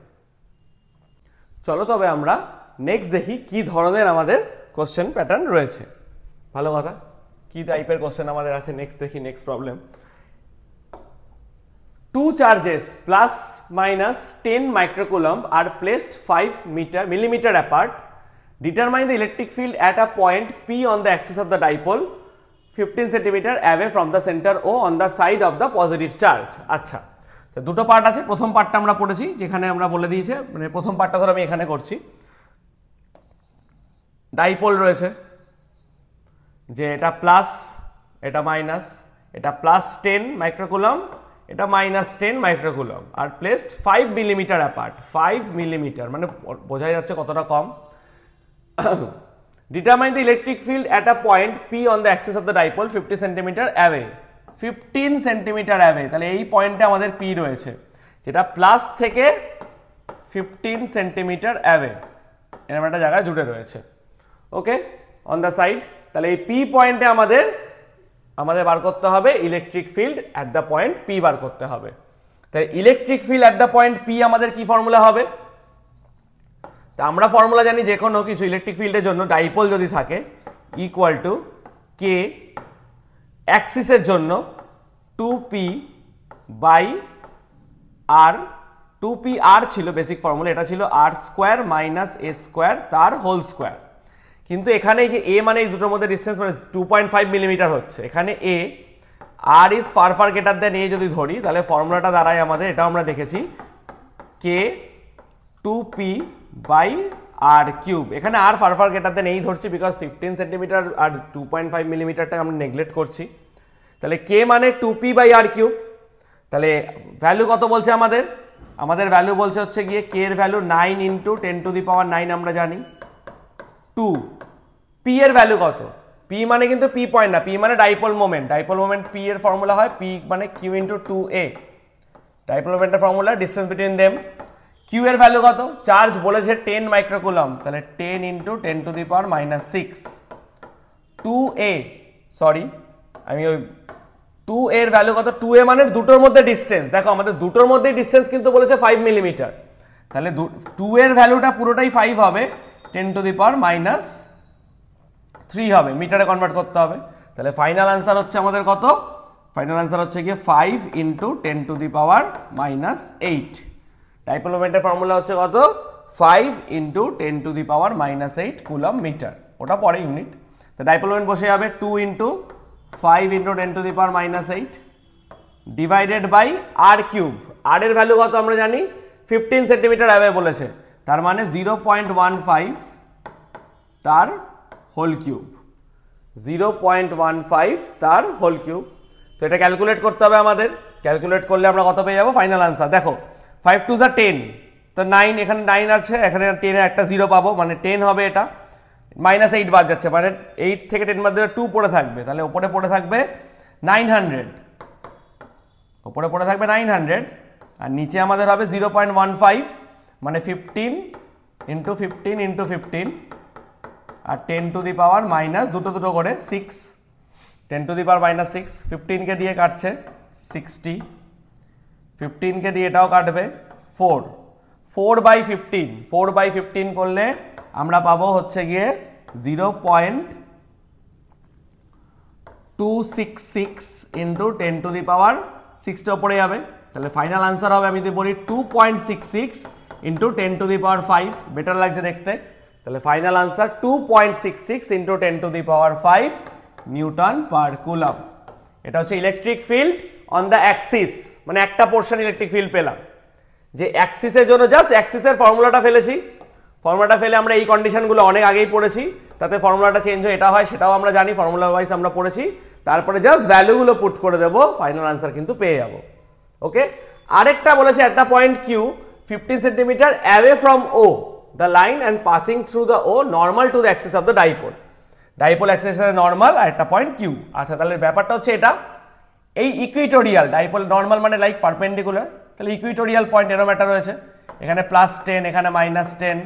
চলো তবে আমরা নেক্সট দেখি কি ধরনের আমাদের কোশ্চেন প্যাটার্ন রয়েছে। ভালো কথা, কি টাইপের কোশ্চেন আমাদের আছে নেক্সট দেখি। Next problem, 2 charges plus minus 10 microcoulomb are placed 5 millimeter apart. Determine the electric field at a point P on the axis of the dipole 15 centimeter away from the center O on the side of the positive charge. আচ্ছা, তো দুটো পার্ট আছে। প্রথম পার্টটা আমরা পড়েছি, যেখানে আমরা বলে দিয়েছে, মানে প্রথম পার্টটা ধর আমি এখানে করছি। ডাইপোল রয়েছে, যে এটা প্লাস এটা মাইনাস, এটা প্লাস 10 মাইক্রোকুলম, এটা মাইনাস 10 মাইক্রোকুলম, আর প্লেসড 5 মিলিমিটার অ্যাপার্ট। 5 মিলিমিটার মানে বোঝাই যাচ্ছে কতটা কম। Determine the electric field at a point P on the axis of the dipole 50 centimetre away. 15 centimetre away, তাহলে এই পয়েন্টে আমাদের P রয়েছে, যেটা প্লাস থেকে 15 সেন্টিমিটার অ্যাওয়ে, এরকম একটা জায়গায় জুড়ে রয়েছে। ওকে, অন দ্য সাইড। তাহলে এই P পয়েন্টে আমাদের বার করতে হবে electric field at the point P বার করতে হবে। তাই electric field at the point P আমাদের কি ফর্মুলা হবে? তা আমরা ফর্মুলা জানি, যে কোনো কিছু ইলেকট্রিক ফিল্ডের জন্য ডাইপোল যদি থাকে ইকুয়াল টু কে অ্যাক্সিসের জন্য 2p বাই আর, 2p আর ছিল বেসিক ফর্মুলা, এটা ছিল আর স্কোয়ার মাইনাস এ স্কোয়ার তার হোল স্কোয়ার। কিন্তু এখানে যে এ মানে এই দুটোর মধ্যে ডিস্টেন্স মানে 2.5 মিলিমিটার হচ্ছে, এখানে এ আর ইজ ফার গ্রেটার দেন এ যদি ধরি, তাহলে ফর্মুলাটা দাঁড়ায় আমাদের, এটা আমরা দেখেছি, কে 2p বাই আর কিউব। এখানে আর ফার গ্রেটার দেন এই ধরছি, বিকজ 15 সেন্টিমিটার আর 2.5 মিলিমিটারটা আমরা নেগলেক্ট করছি। তাহলে কে মানে 2p বাই আর কিউব। তাহলে ভ্যালু কত বলছে আমাদের ভ্যালু বলছে হচ্ছে গিয়ে কে এর value 9 into 10 to the power 9 আমরা জানি। 2 p এর ভ্যালু কত? p মানে কিন্তু p পয়েন্ট না, p মানে dipole moment. Dipole moment p এর ফর্মুলা হয় p মানে q ইন্টু 2a। ডাইপোল মোমেন্টের formula distance between them. q এর ভ্যালু কত? চার্জ বলেছে 10 মাইক্রোকুলম, তাহলে 10 into 10 to the power minus 6। 2a sorry আমি ওই 2 এর ভ্যালু কত? 2a মানে দুটোর মধ্যে ডিস্টেন্স, দেখো আমাদের দুটোর মধ্যে ডিস্টেন্স কিন্তু বলেছে 5 মিলিমিটার, তাহলে 2 এর ভ্যালুটা পুরোটাই 5 হবে, 10 টু দি পাওয়ার মাইনাস 3 হবে, মিটারে কনভার্ট করতে হবে। তাহলে ফাইনাল আনসার হচ্ছে আমাদের কত? ফাইনাল আনসার হচ্ছে গিয়ে 5 into 10 to the power minus 8। Dipole মোমেন্টের ফর্মুলা হচ্ছে কত? 5 into 10 to the power minus 8 coulomb metre, ওটা পরে ইউনিট। তো ডাইপোল মোমেন্ট বসে যাবে 2 into 5 into 10 to the power -8 divided by R cube. আর এর ভ্যালু কত আমরা জানি 15 সেন্টিমিটার অ্যাওয়ে বলেছে, তার মানে 0.15 তার হোল কিউব, 0.15 তার হোল কিউব। তো এটা ক্যালকুলেট করতে হবে আমাদের। ক্যালকুলেট করলে আমরা কত পেয়ে যাবো ফাইনাল আনসার। দেখো 5 2 যা 10, তো 9, এখানে 9 আছে, এখানে 10 এর একটা 0 পাবো, মানে 10 হবে। এটা -8 বাদ যাচ্ছে, মানে 8 থেকে 10 বাদ দিলে 2 পড়ে থাকবে, তাহলে উপরে পড়ে থাকবে 900, উপরে পড়ে থাকবে 900, আর নিচে আমাদের হবে 0.15, মানে 15 ইন্টু 15 ইন্টু 15 আর 10 টু দি পাওয়ার মাইনাস দুটো করে 6, 10 টু দি পাওয়ার -6, 15 কে দিয়ে কাটছে 60, 15 কে দিয়ে এটাও কাটবে 4 বাই 15 করলে আমরা পাবো হচ্ছে গিয়ে 0.266 ইন্টু 10 টু দি পাওয়ার 6টা উপরে যাবে, তাহলে ফাইনাল আনসার হবে, আমি যদি বলি 2.66 into 10 to the power 5, better লাগছে দেখতে, তাহলে final answer 2.66 into 10 to the power 5 Newton per coulomb. এটা হচ্ছে electric field on the Axis, মানে একটা পোর্শন ইলেকট্রিক ফিল্ড পেলাম। যে অ্যাক্সিসের জন্য জাস্ট অ্যাক্সিসের ফর্মুলাটা ফেলেছি, ফর্মুলাটা ফেলে আমরা এই কন্ডিশনগুলো অনেক আগেই পড়েছি, তাতে ফর্মুলাটা চেঞ্জ হয় এটা হয় সেটাও আমরা জানি, ফর্মুলা ওয়াইজ আমরা পড়েছি, তারপরে জাস্ট ভ্যালুগুলো পুট করে দেবো, ফাইনাল আনসার কিন্তু পেয়ে যাবো। ওকে, আরেকটা বলেছে একটা point Q 15 centimetre away from O the line and passing through the O normal to the axis of the dipole, dipole অ্যাক্সিসের নর্মাল আর একটা পয়েন্ট কিউ। আচ্ছা, তাহলে ব্যাপারটা হচ্ছে এটা, এই ইকুইটোরিয়াল, ডাইপোল নর্মাল মানে লাইক পারপেন্ডিকুলার, তাহলে ইকুইটোরিয়াল পয়েন্ট এরকম একটা রয়েছে, এখানে +10 এখানে -10,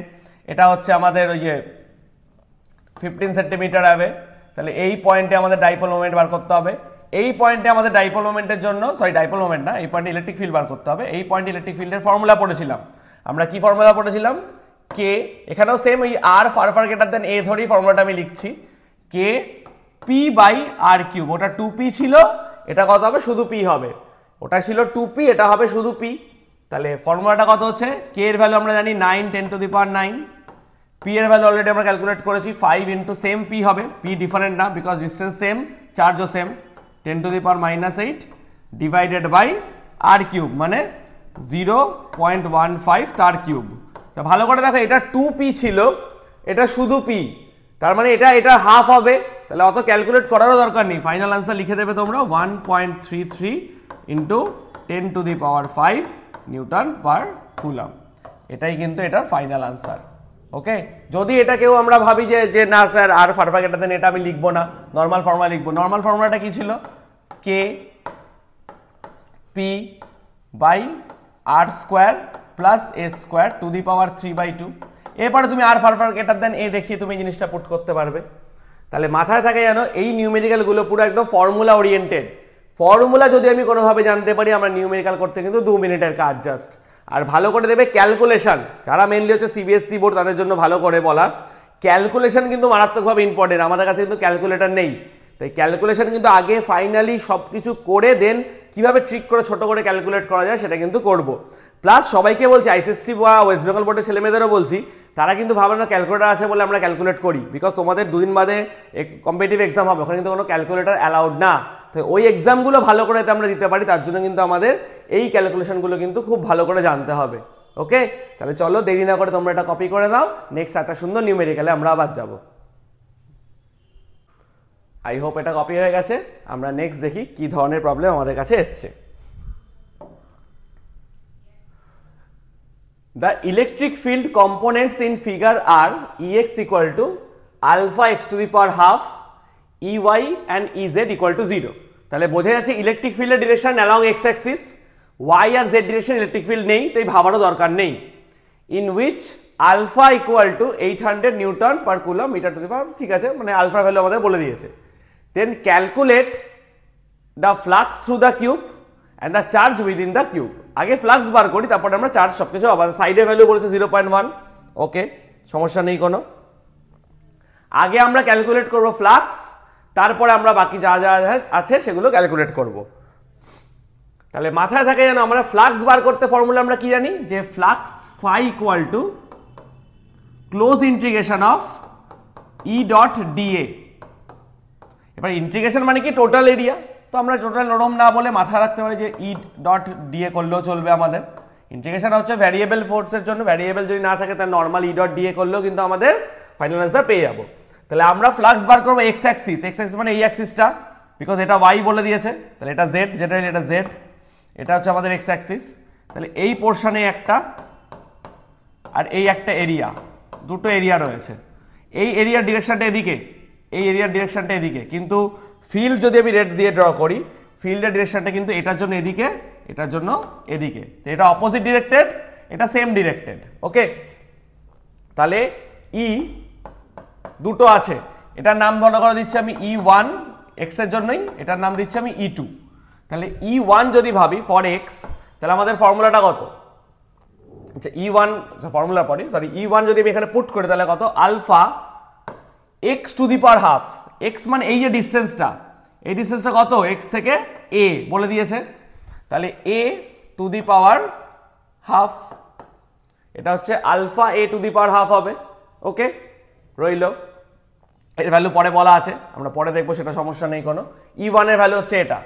এটা হচ্ছে আমাদের ওই যে 15 সেন্টিমিটার অ্যাওয়ে, তাহলে এই পয়েন্টে আমাদের ডাইপোল মোমেন্ট বার করতে হবে। এই পয়েন্টে আমাদের ডাইপোল মোমেন্টের জন্য, সরি ডাইপোল মোমেন্ট না, এই পয়েন্টে ইলেকট্রিক ফিল্ড বার করতে হবে। এই পয়েন্টে ইলেকট্রিক ফিল্ডের ফর্মুলা পড়েছিলাম আমরা, কি ফর্মুলা পড়েছিলাম? কে, এখানেও সেম ওই আর ফার গ্রেটার দেন এ ধরেই ফর্মুলাটা আমি লিখছি, k P by R cube. ওটা 2p ছিল, এটা কত হবে? শুধু p হবে। ওটা ছিল 2p, এটা হবে শুধু p। তাহলে ফর্মুলাটা কত হচ্ছে? কে এর ভ্যালু আমরা জানি 9 10 টু দি পাওয়ার 9, p এর ভ্যালু অলরেডি আমরা ক্যালকুলেট করেছি 5 ইন্টু সেম p হবে, p ডিফারেন্ট না বিকজ ডিস্টেন্স সেম, চার্জও same, 10 to the power -8 divided by R cube, মানে 0.15 তার কিউব। তা ভালো করে দেখো, এটা 2p ছিল, এটা শুধু p, তার মানে এটা হাফ হবে, তাহলে অত ক্যালকুলেট করারও দরকার নেই, ফাইনাল আনসার লিখে দেবে তোমরা 1.33 into 10 to the power 5 Newton per coulomb. এটাই কিন্তু এটার ফাইনাল আনসার। ওকে, যদি এটা কেউ আমরা ভাবি যে না স্যার আর ফারফার এটা দেন, এটা আমি লিখবো না, নর্মাল ফর্মুলা লিখবো। নর্মাল ফর্মুলাটা কি ছিল? K P by R square plus A square to the power 3/2। এরপরে তুমি আর ফারফার গেটার দেন এ দেখিয়ে তুমি জিনিসটা পুট করতে পারবে। তাহলে মাথায় থাকে জানো, এই নিউমেরিক্যালগুলো পুরো একদম ফর্মুলা ওরিয়েন্টেড। ফর্মুলা যদি আমি কোনোভাবে জানতে পারি, আমরা নিউমেরিক্যাল করতে কিন্তু 2 মিনিটের কাজ জাস্ট। আর ভালো করে দেবে ক্যালকুলেশন, যারা মেনলি হচ্ছে সিবিএসসি বোর্ড তাদের জন্য ভালো করে বলা, ক্যালকুলেশন কিন্তু মারাত্মকভাবে ইম্পর্টেন্ট। আমাদের কাছে কিন্তু ক্যালকুলেটর নেই, তাই ক্যালকুলেশন কিন্তু আগে ফাইনালি সব কিছু করে দেন কিভাবে ট্রিক করে ছোট করে ক্যালকুলেট করা যায় সেটা কিন্তু করব। প্লাস সবাইকে বলছি, আইসিএসসি বা ওয়েস্ট বেঙ্গল বোর্ডের ছেলেমেয়েদেরও বলছি, তারা কিন্তু ভাবে না ক্যালকুলেটর আছে বলে আমরা ক্যালকুলেট করি, বিকজ তোমাদের 2 দিন বাদে কম্পিটিটিভ এক্সাম হবে, ওখানে কিন্তু কোনো ক্যালকুলেটর অ্যালাউড না। তো ওই এক্সামগুলো ভালো করে আমরা দিতে পারি, তার জন্য কিন্তু আমাদের এই ক্যালকুলেশনগুলো কিন্তু খুব ভালো করে জানতে হবে। ওকে, তাহলে চলো দেরি না করে তোমরা এটা কপি করে নাও, নেক্সট একটা সুন্দর নিউমেরিক্যালে আমরা আবার যাব। আই হোপ এটা কপি হয়ে গেছে। আমরা নেক্সট দেখি কি ধরনের প্রবলেম আমাদের কাছে এসছে। The electric field components in figure are Ex equal to alpha x to the power half, Ey and Ez equal to 0. তাহলে বোঝা যাচ্ছে ইলেকট্রিক ফিল্ডের direction along X axis, Y আর জেড ডিরেকশন ইলেকট্রিক ফিল্ড নেই, তাই ভাবারও দরকার নেই। In which alpha equal to 800 newton per coulomb metre to the power, ঠিক আছে, মানে আলফা ভ্যালু আমাদের বলে দিয়েছে। Then calculate the flux through the cube and the charge within the cube. আগে ফ্লাক্স বার করি, তারপরে আমরা চার্জ সবকিছু আবার। সাইডের ভ্যালু বলেছে 0.1, ওকে, সমস্যা নেই কোনো। আগে আমরা ক্যালকুলেট করব ফ্লাক্স, তারপরে আমরা বাকি যা যা আছে সেগুলো ক্যালকুলেট করব। তাহলে মাথায় থাকে যেন আমরা ফ্লাক্স বার করতে ফর্মুলা আমরা কি জানি, যে flux phi equal to close integration of E dot dA এবার ইন্টিগ্রেশন মানে কি টোটাল এরিয়া, তো আমরা টোটাল ওরম না বলে মাথায় রাখতে পারি যে ই ডট ডিএ করলেও চলবে আমাদের। ইন্টিগ্রেশন হচ্ছে ভ্যারিয়েবল ফোর্সের জন্য, ভ্যারিয়েবল যদি না থাকে তাহলে নর্মাল ই ডট ডিএ করলেও কিন্তু আমাদের ফাইনাল অ্যান্সার পেয়ে যাবো। তাহলে আমরা ফ্লাক্স বার করবো এক্স অ্যাক্সিস, এক্স অ্যাক্সিস মানে এই অ্যাক্সিসটা, বিকজ এটা ওয়াই বলে দিয়েছে, তাহলে এটা জেড, যেটা এটা জেড, এটা হচ্ছে আমাদের এক্স অ্যাক্সিস। তাহলে এই পোর্শনে একটা আর এই একটা এরিয়া, দুটো এরিয়া রয়েছে। এই এরিয়ার ডিরেকশনটা এদিকে, এই এরিয়ার ডিরেকশনটা এদিকে, কিন্তু ফিল্ড যদি আমি রেড দিয়ে ড্র করি, ফিল্ডের ডিরেকশনটা কিন্তু এটার জন্য এদিকে, এটার জন্য এদিকে, তো এটা অপোজিট ডিরেক্টেড, এটা সেম ডিরেক্টেড। ওকে, তাহলে ই দুটো আছে, এটার নাম ধরো করে দিচ্ছি আমি E1 এক্স এর জন্যই, এটার নাম দিচ্ছি আমি E2। তাহলে E1 যদি ভাবি ফর এক্স, তাহলে আমাদের ফর্মুলাটা কত? আচ্ছা E1 ফর্মুলা পড়ি, সরি E1 যদি আমি এখানে পুট করি তাহলে কত? Alpha x to the power half, x মানে এই যে ডিস্টেন্সটা, এই ডিস্টেন্সটা কত? এক্স থেকে এ বলে দিয়েছে, তাহলে এ টু দি পাওয়ার হাফ, এটা হচ্ছে alpha A to the power half হবে। ওকে, রইল, এর ভ্যালু পরে বলা আছে, আমরা পরে দেখবো, সেটা সমস্যা নেই কোনো। E1 এর ভ্যালু হচ্ছে এটা।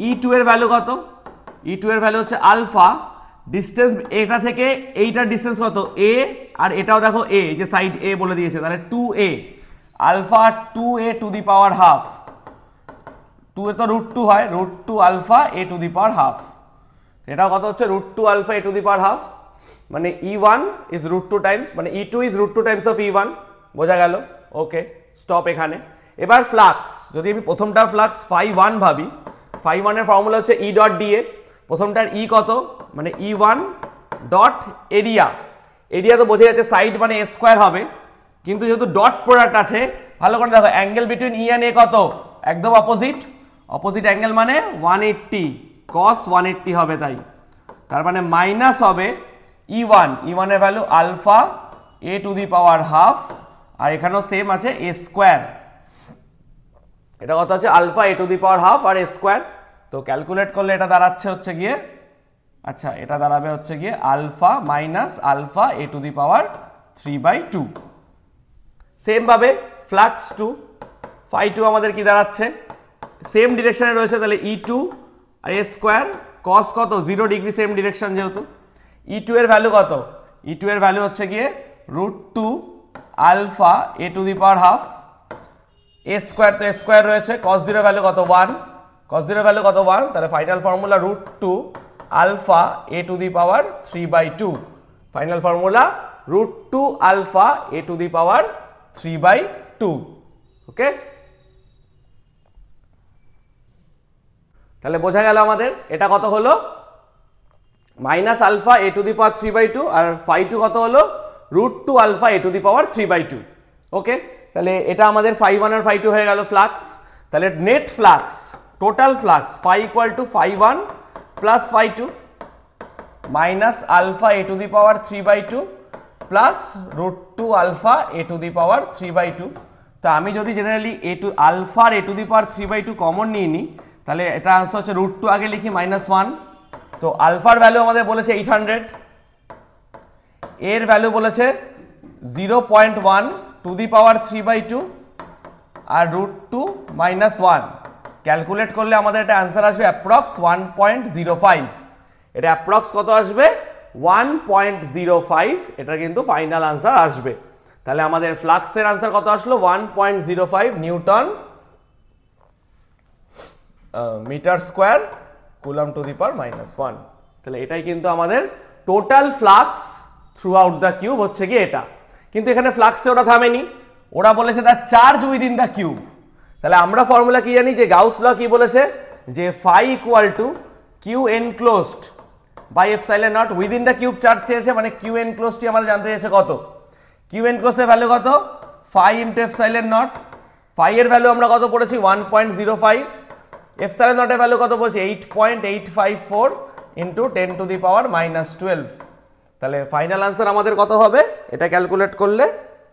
E2 এর ভ্যালু কত? E2 এর ভ্যালু হচ্ছে আলফা ডিস্টেন্স এটা থেকে এইটার ডিস্টেন্স কত? এ, আর এটাও দেখো এ, যে সাইড এ বলে দিয়েছে, তাহলে 2a, alpha 2a to the power half, 2 a তো √2 হয়, √2 alpha A to the power half, এটাও কত হচ্ছে? √2 alpha A to the power half, মানে E1 ইজ √2 টাইমস, মানে E2 is √2 Times of E1, বোঝা গেল? ওকে, স্টপ এখানে। এবার ফ্লাক্স, যদি আমি প্রথমটার ফ্লাক্স φ1 ভাবি, φ1 এর ফর্মুলা হচ্ছে ই ডট ডিএ, প্রথমটার ই কত? মানে E1 ডট এরিয়া, এরিয়া তো বোঝা যাচ্ছে সাইড মানে এ স্কোয়ার হবে, কিন্তু যেহেতু ডট প্রোডাক্ট আছে, ভালো করে দেখো angle between E and a কত? একদম অপোজিট, অপোজিট অ্যাঙ্গেল মানে 180 cos 180 হবে, তার মানে মাইনাস হবে E1, E1 এর value alpha A to the power half, আর এখানেও সেম আছে এ স্কোয়ার, এটা কত আছে? Alpha A to the power half আর এ স্কোয়ার। তো ক্যালকুলেট করলে এটা দাঁড়াচ্ছে হচ্ছে গিয়ে, আচ্ছা এটা দাঁড়াবে হচ্ছে গিয়ে alpha minus alpha A to the power 3/2। Same ভাবে ফ্লাক্স 2, φ2 আমাদের কি দাঁড়াচ্ছে? সেম ডিরেকশনে রয়েছে, তাহলে E2 R A square cos কত? 0 ডিগ্রি, সেম ডিরেকশন যেহেতু। E2 এর ভ্যালু কত? E2 এর ভ্যালু হচ্ছে গিয়ে √2 alpha A to the power half, A square তো এ স্কোয়ার রয়েছে, cos 0 ভ্যালু কত? 1, cos 0 ভ্যালু কত? 1, তাহলে final formula √2 alpha A to the power 3/2, final formula √2 alpha A to the power 3/2। Okay, তাহলে বোঝা গেল আমাদের এটা কত হলো? Minus alpha A to the power 3/2, আর φ2 কত হলো? √2 alpha A to the power 3/2। Okay, তাহলে এটা আমাদের φ1 আর φ2 হয়ে গেল ফ্লাক্স। তাহলে net flux, total flux φ equal to φ1 plus φ2 minus alpha A to the power 3/2 plus √2 alpha A to the power 3/2। তো আমি যদি জেনারেলি আলফার এ টু দি পাওয়ার 3/2 কমন নিয়ে নিই, তাহলে এটা আনসার হচ্ছে √2 আগে লিখি -1, তো আলফার ভ্যালু আমাদের বলেছে 800, এর ভ্যালু বলেছে 0.1 two the power 3/2 R √2 -1, calculate করলে আমাদের এটা অ্যান্সার আসবে অ্যাপ্রক্স 1.05, এটা অ্যাপ্রক্স কত আসবে? 1.05, এটা কিন্তু ফাইনাল আনসার আসবে। তাহলে আমাদের ফ্লাক্সের আনসার কত আসলো? 1.05 newton metre square coulomb to the power -1। তাহলে এটাই কিন্তু আমাদের total flux throughout the cube হচ্ছে কি এটা। কিন্তু এখানে ফ্লাক্সে ওরা থামেনি, ওরা বলেছে the charge within the cube. তাহলে আমরা ফর্মুলা কি জানি? যে গাউস ল কি বলেছে? যে phi equal to q enclosed by epsilon not, within the cube charge চেয়েছে, মানে কিউ এনক্লোজডটি আমাদের জানতে চেয়েছে কত? কিউ এনক্লোজের ভ্যালু কত? Phi into epsilon not, phi এর ভ্যালু আমরা কত পড়েছি? 1.05, এপসাইলন নটের ভ্যালু কত বলছি? 8.854 ইন্টু 10 টু দি পাওয়ার -12। তাহলে ফাইনাল আনসার আমাদের কত হবে এটা ক্যালকুলেট করলে?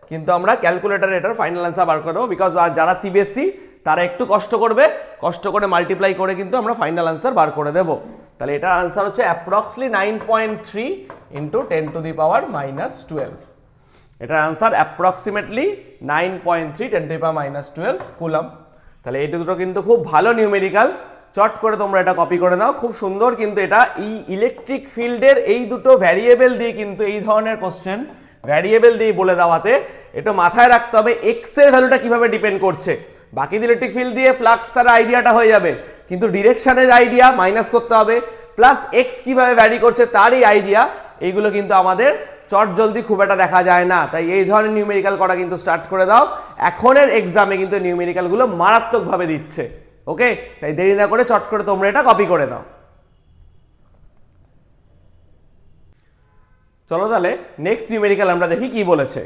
কিন্তু আমরা ক্যালকুলেটারে এটার ফাইনাল আনসার বার করে দেবো, বিকজ যারা সিবিএসসি তারা একটু কষ্ট করবে, কষ্ট করে মাল্টিপ্লাই করে কিন্তু আমরা ফাইনাল আনসার বার করে দেবো। তাহলে এটার আনসার হচ্ছে অ্যাপ্রক্সলি 9.3 ইন্টু 10 টু দি পাওয়ার -12। এটার answer approximately 9.3 10 to the power -12 coulomb. তাহলে এই দুটো কিন্তু খুব ভালো নিউমেরিক্যাল, চট করে তোমরা এটা কপি করে নাও, খুব সুন্দর। কিন্তু এটা এই ইলেকট্রিক ফিল্ডের এই দুটো ভ্যারিয়েবল দিয়ে কিন্তু এই ধরনের কোশ্চেন ভ্যারিয়েবল দিয়ে বলে দেওয়াতে এটা মাথায় রাখতে হবে এক্স এর ভ্যালুটা কিভাবে ডিপেন্ড করছে। বাকি ইলেকট্রিক ফিল্ড দিয়ে ফ্লাক্স তার আইডিয়াটা হয়ে যাবে, কিন্তু ডিরেকশনের আইডিয়া মাইনাস করতে হবে, প্লাস এক্স কিভাবে ভ্যারি করছে তার এই আইডিয়া, এইগুলো কিন্তু আমাদের চট জলদি খুব একটা দেখা যায় না। তাই এই ধরনের নিউমেরিক্যাল করা কিন্তু স্টার্ট করে দাও, এখনের এক্সামে কিন্তু নিউমেরিক্যালগুলো মারাত্মকভাবে দিচ্ছে। ওকে, তাই দেরি না করে চট করে তোমরা এটা কপি করে নাও। চলো তাহলে নেক্সট নিউমেরিক্যাল আমরা দেখি কি বলেছে।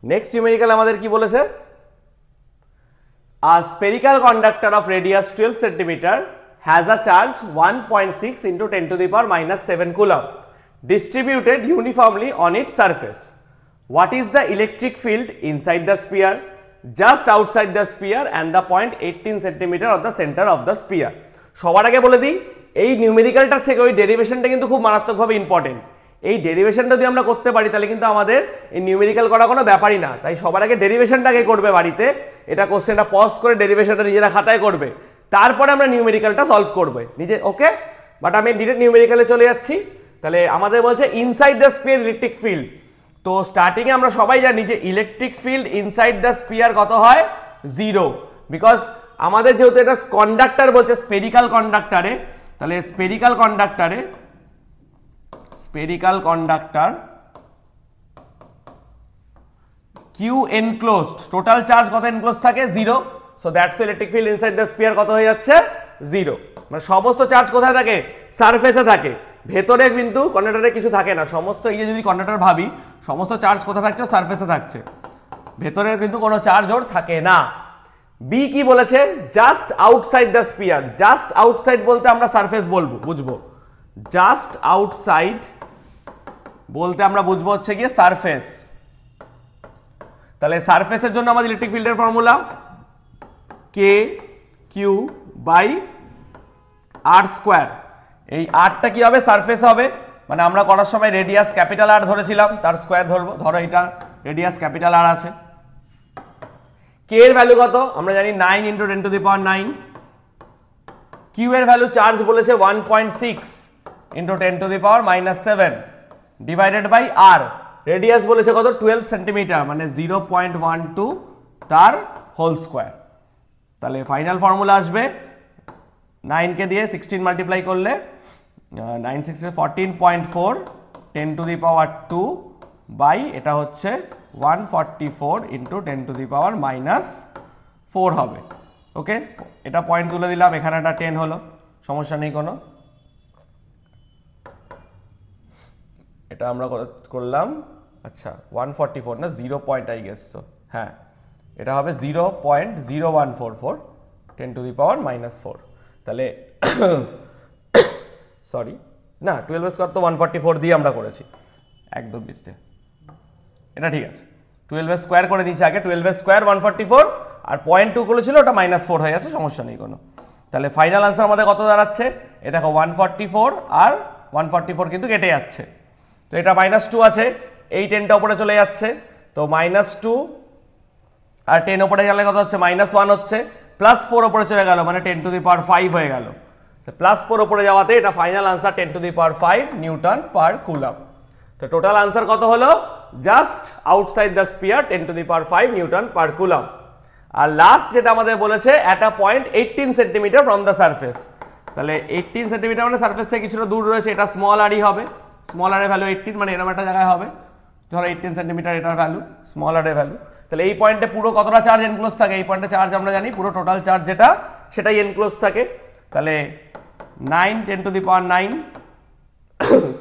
নেক্সট নিউমেরিক্যাল আমাদের কি বলেছে, a spherical conductor of radius 12 cm has a charge 1.6 into 10 to the power minus 7 coulomb distributed uniformly on its surface. What is the electric field inside the sphere, just outside the sphere and the point 18 cm of the center of the sphere? সবার আগে বলে দিই, এই নিউমেরিক্যালটার থেকে ওই ডেরিভেশনটা কিন্তু খুব মারাত্মকভাবে ইম্পর্টেন্ট। এই ডেরিভেশনটা যদি আমরা করতে পারি তাহলে কিন্তু আমাদের এই নিউমেরিক্যাল করা কোনো ব্যাপারই না। তাই সবার আগে ডেরিভেশনটাকে করবে বাড়িতে, এটা কোশ্চেনটা পজ করে ডেরিভেশনটা নিজেরা খাতায় করবে, তারপরে আমরা নিউমেরিক্যালটা সলভ করবে নিজে। ওকে, বাট আমি ডিরেক্ট নিউমেরিক্যালে চলে যাচ্ছি। তাহলে আমাদের বলছে inside the spear electric field. তো স্টার্টিংয়ে আমরা সবাই জানি যে electric field inside the sphere কত হয়, 0, বিকজ আমাদের যেহেতু এটা কন্ডাক্টর বলছে স্পেরিক্যাল কন্ডাক্টরে, তাহলে spherical conductor q enclosed, total charge কত এনক্লোজ থাকে, 0, so that's electric field inside the sphere কত হয়ে যাচ্ছে, 0। মানে সমস্ত চার্জ কোথায় থাকে, সারফেসে থাকে, ভেতরে কিন্তু কন্ডাক্টরে কিছু থাকে না। সমস্ত এই যে যদি কন্ডাক্টর ভাবি, সমস্ত চার্জ কোথায় থাকছে, সারফেসে থাকছে, ভেতরে কিন্তু কোনো চার্জ ওর থাকে না। বি কি বলেছে, just outside the spear. Just outside বলতে আমরা সারফেস বলবো, বুঝবো, জাস্ট আউটসাইড বলতে আমরা বুঝবো হচ্ছে গিয়ে সারফেস। তাহলে সারফেসের জন্য আমাদের ইলেকট্রিক ফিল্ডের formula K Q by R square. এই আরটা কি হবে, সারফেস হবে, মানে আমরা করার সময় রেডিয়াস ক্যাপিটাল আর ধরেছিলাম, তার স্কোয়ার ধরবো। ধরো এটা রেডিয়াস ক্যাপিটাল আর আছে। কে এর ভ্যালু কত আমরা জানি, 9 × 10⁹। কিউ এর ভ্যালু চার্জ বলেছে 1.6 × 10⁻⁻7 ডিভাইডেড বাই আর। রেডিয়াস বলেছে কত, 12 সেন্টিমিটার, মানে 0.12 তার হোল স্কোয়ার। তাহলে ফাইনাল ফর্মুলা আসবে 9 কে দিয়ে 16 মাল্টিপ্লাই করলে 9 6 14.4 10⁻² বাই এটা হচ্ছে 144 × 10⁻⁻4 হবে। ওকে, এটা পয়েন্ট তুলে দিলাম, এখানে একটা 10 হলো, সমস্যা নেই কোনো। এটা আমরা করলাম, আচ্ছা 144 না, 0 পয়েন্ট আই গেস, তো হ্যাঁ এটা হবে 0.0144 10⁻⁻4। তাহলে সরি না, 12 স্কোয়ার তো 144 দিয়ে আমরা করেছি, একদম মিস্টেক, এটা ঠিক আছে। 12 স্কোয়ার করে দিয়েছি আগে, 12 স্কোয়ার 144, আর 0.2 করেছিল ওটা -4 হয়ে যাচ্ছে, সমস্যা নেই কোনো। তাহলে ফাইনাল আনসার আমাদের কত দাঁড়াচ্ছে, এটা দেখো 144 আর 144 কিন্তু কেটে যাচ্ছে, তো এটা -2 আছে, এই 10টা উপরে চলে যাচ্ছে, তো -2 আর 10 উপরে গেলে কত হচ্ছে, -1 হচ্ছে, +4 উপরে চলে গেল, মানে 10⁵ হয়ে গেল। +4 উপরে যাওয়াতে এটা final answer 10⁵ newton per coulomb. তো টোটাল আনসার কত হলো, just outside the sphere 10⁵ newton per coulomb. আর লাস্ট যেটা আমাদের বলেছে at a point 18 centimetre from the surface. তাহলে 18 সেন্টিমিটার মানে সারফেস থেকে কিছুটা দূর রয়েছে, এটা স্মল আরই হবে, স্মল আর এর ভ্যালু 18, মানে এরকম একটা জায়গায় হবে, ধরো 18 সেন্টিমিটার এটার ভ্যালু, স্মল আর এর ভ্যালু। তাহলে এই পয়েন্টে পুরো কতটা চার্জ এনক্লোজ থাকে, এই পয়েন্টে চার্জ আমরা জানি পুরো টোটাল চার্জ যেটা সেটাই এনক্লোজ থাকে। তাহলে 9 10⁹,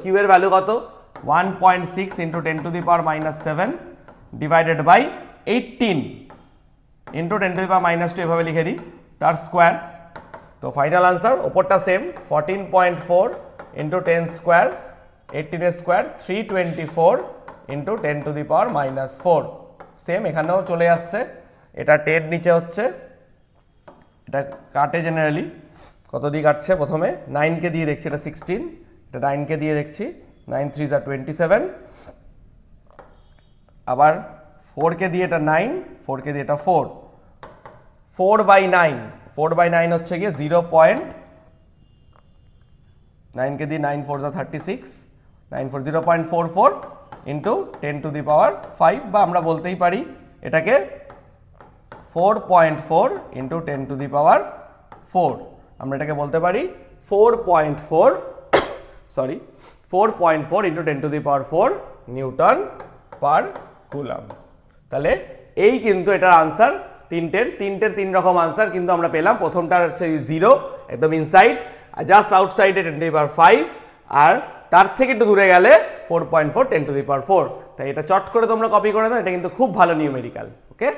কিউ এর ভ্যালু কত, 1.6 × 10⁻⁻7 ডিভাইডেড বাই 18 × 10⁻⁻2 এভাবে লিখে দিই, তার স্কোয়ার। তো ফাইনাল আনসার ওপরটা সেম, 14.4 × 10 স্কোয়ার 18 স্কোয়ার 324 × 10⁻⁻4, সেম এখানেও চলে আসছে। এটা 10 নিচে হচ্ছে, এটা কাটে জেনারেলি, কত দিয়ে কাটছে, প্রথমে 9 কে দিয়ে দেখছি, এটা 16, এটা 9 কে দিয়ে দেখছি, 9 3 27, আবার 4 কে দিয়ে এটা 9, 4 কে দিয়ে এটা 4, 4/9, 4/9 হচ্ছে গিয়ে 0.9 কে দিয়ে 9 4 36, 9 4 0.44 ইন্টু 10 টু দি পাওয়ার 5, বা আমরা বলতেই পারি এটাকে 4.4 ইন্টু 10 টু দি পাওয়ার 4, আমরা এটাকে বলতে পারি 4.4 into 10 to the power 4 Newton per coulomb. তাহলে এই কিন্তু এটার আনসার, তিনটের তিন রকম আনসার কিন্তু আমরা পেলাম। প্রথমটার হচ্ছে 0 একদম ইনসাইড, জাস্ট আউটসাইডে 10 টু দি পাওয়ার 5, আর তার থেকে একটু দূরে গেলে 4.4 10 টু দি পাওয়ার 4। তাই এটা চট করে তোমরা কপি করে দাও, এটা কিন্তু খুব ভালো নিউমেরিক্যাল। ওকে,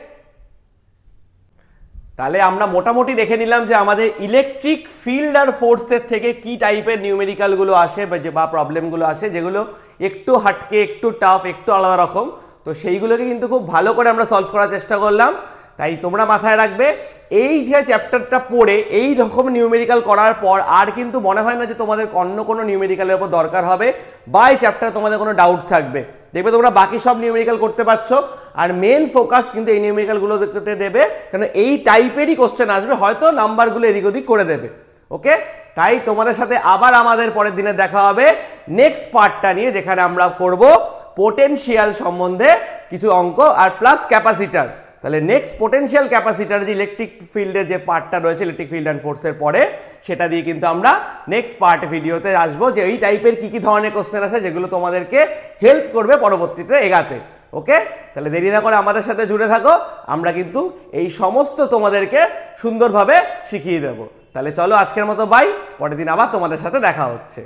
তাহলে আমরা মোটামুটি দেখে নিলাম যে আমাদের ইলেকট্রিক ফিল্ড আর ফোর্সের থেকে কি টাইপের নিউমেরিক্যালগুলো আসে বা প্রবলেমগুলো আসে, যেগুলো একটু হাটকে, একটু টাফ, একটু আলাদা রকম। তো সেইগুলোকে কিন্তু খুব ভালো করে আমরা সলভ করার চেষ্টা করলাম। তাই তোমরা মাথায় রাখবে, এই যে চ্যাপ্টারটা পড়ে এই রকম নিউমেরিক্যাল করার পর আর কিন্তু মনে হয় না যে তোমাদের অন্য কোনো নিউমেরিক্যালের উপর দরকার হবে, বা এই চ্যাপ্টারে তোমাদের কোনো ডাউট থাকবে। দেখবে তোমরা বাকি সব নিউমেরিক্যাল করতে পারছো, আর মেন ফোকাস কিন্তু এই নিউমেরিক্যালগুলো দেখতে দেবে, কারণ এই টাইপেরই কোশ্চেন আসবে, হয়তো নাম্বারগুলো এদিক ওদিক করে দেবে। ওকে, তাই তোমাদের সাথে আবার আমাদের পরের দিনে দেখা হবে নেক্সট পার্টটা নিয়ে, যেখানে আমরা করব পোটেনশিয়াল সম্বন্ধে কিছু অঙ্ক আর প্লাস ক্যাপাসিটার। তাহলে নেক্সট পোটেনশিয়াল ক্যাপাসিটার যে ইলেকট্রিক ফিল্ডের যে পার্টটা রয়েছে ইলেকট্রিক ফিল্ড অ্যান্ড ফোর্সের পরে, সেটা দিয়ে কিন্তু আমরা নেক্সট পার্ট ভিডিওতে আসবো, যে এই টাইপের কি কি ধরনের কোশ্চেন আছে যেগুলো তোমাদেরকে হেল্প করবে পরবর্তীতে এগাতে। ওকে, তাহলে দেরি না করে আমাদের সাথে জুড়ে থাকো, আমরা কিন্তু এই সমস্ত তোমাদেরকে সুন্দরভাবে শিখিয়ে দেবো। তাহলে চলো আজকের মতো বাই, পরের দিন আবার তোমাদের সাথে দেখা হচ্ছে।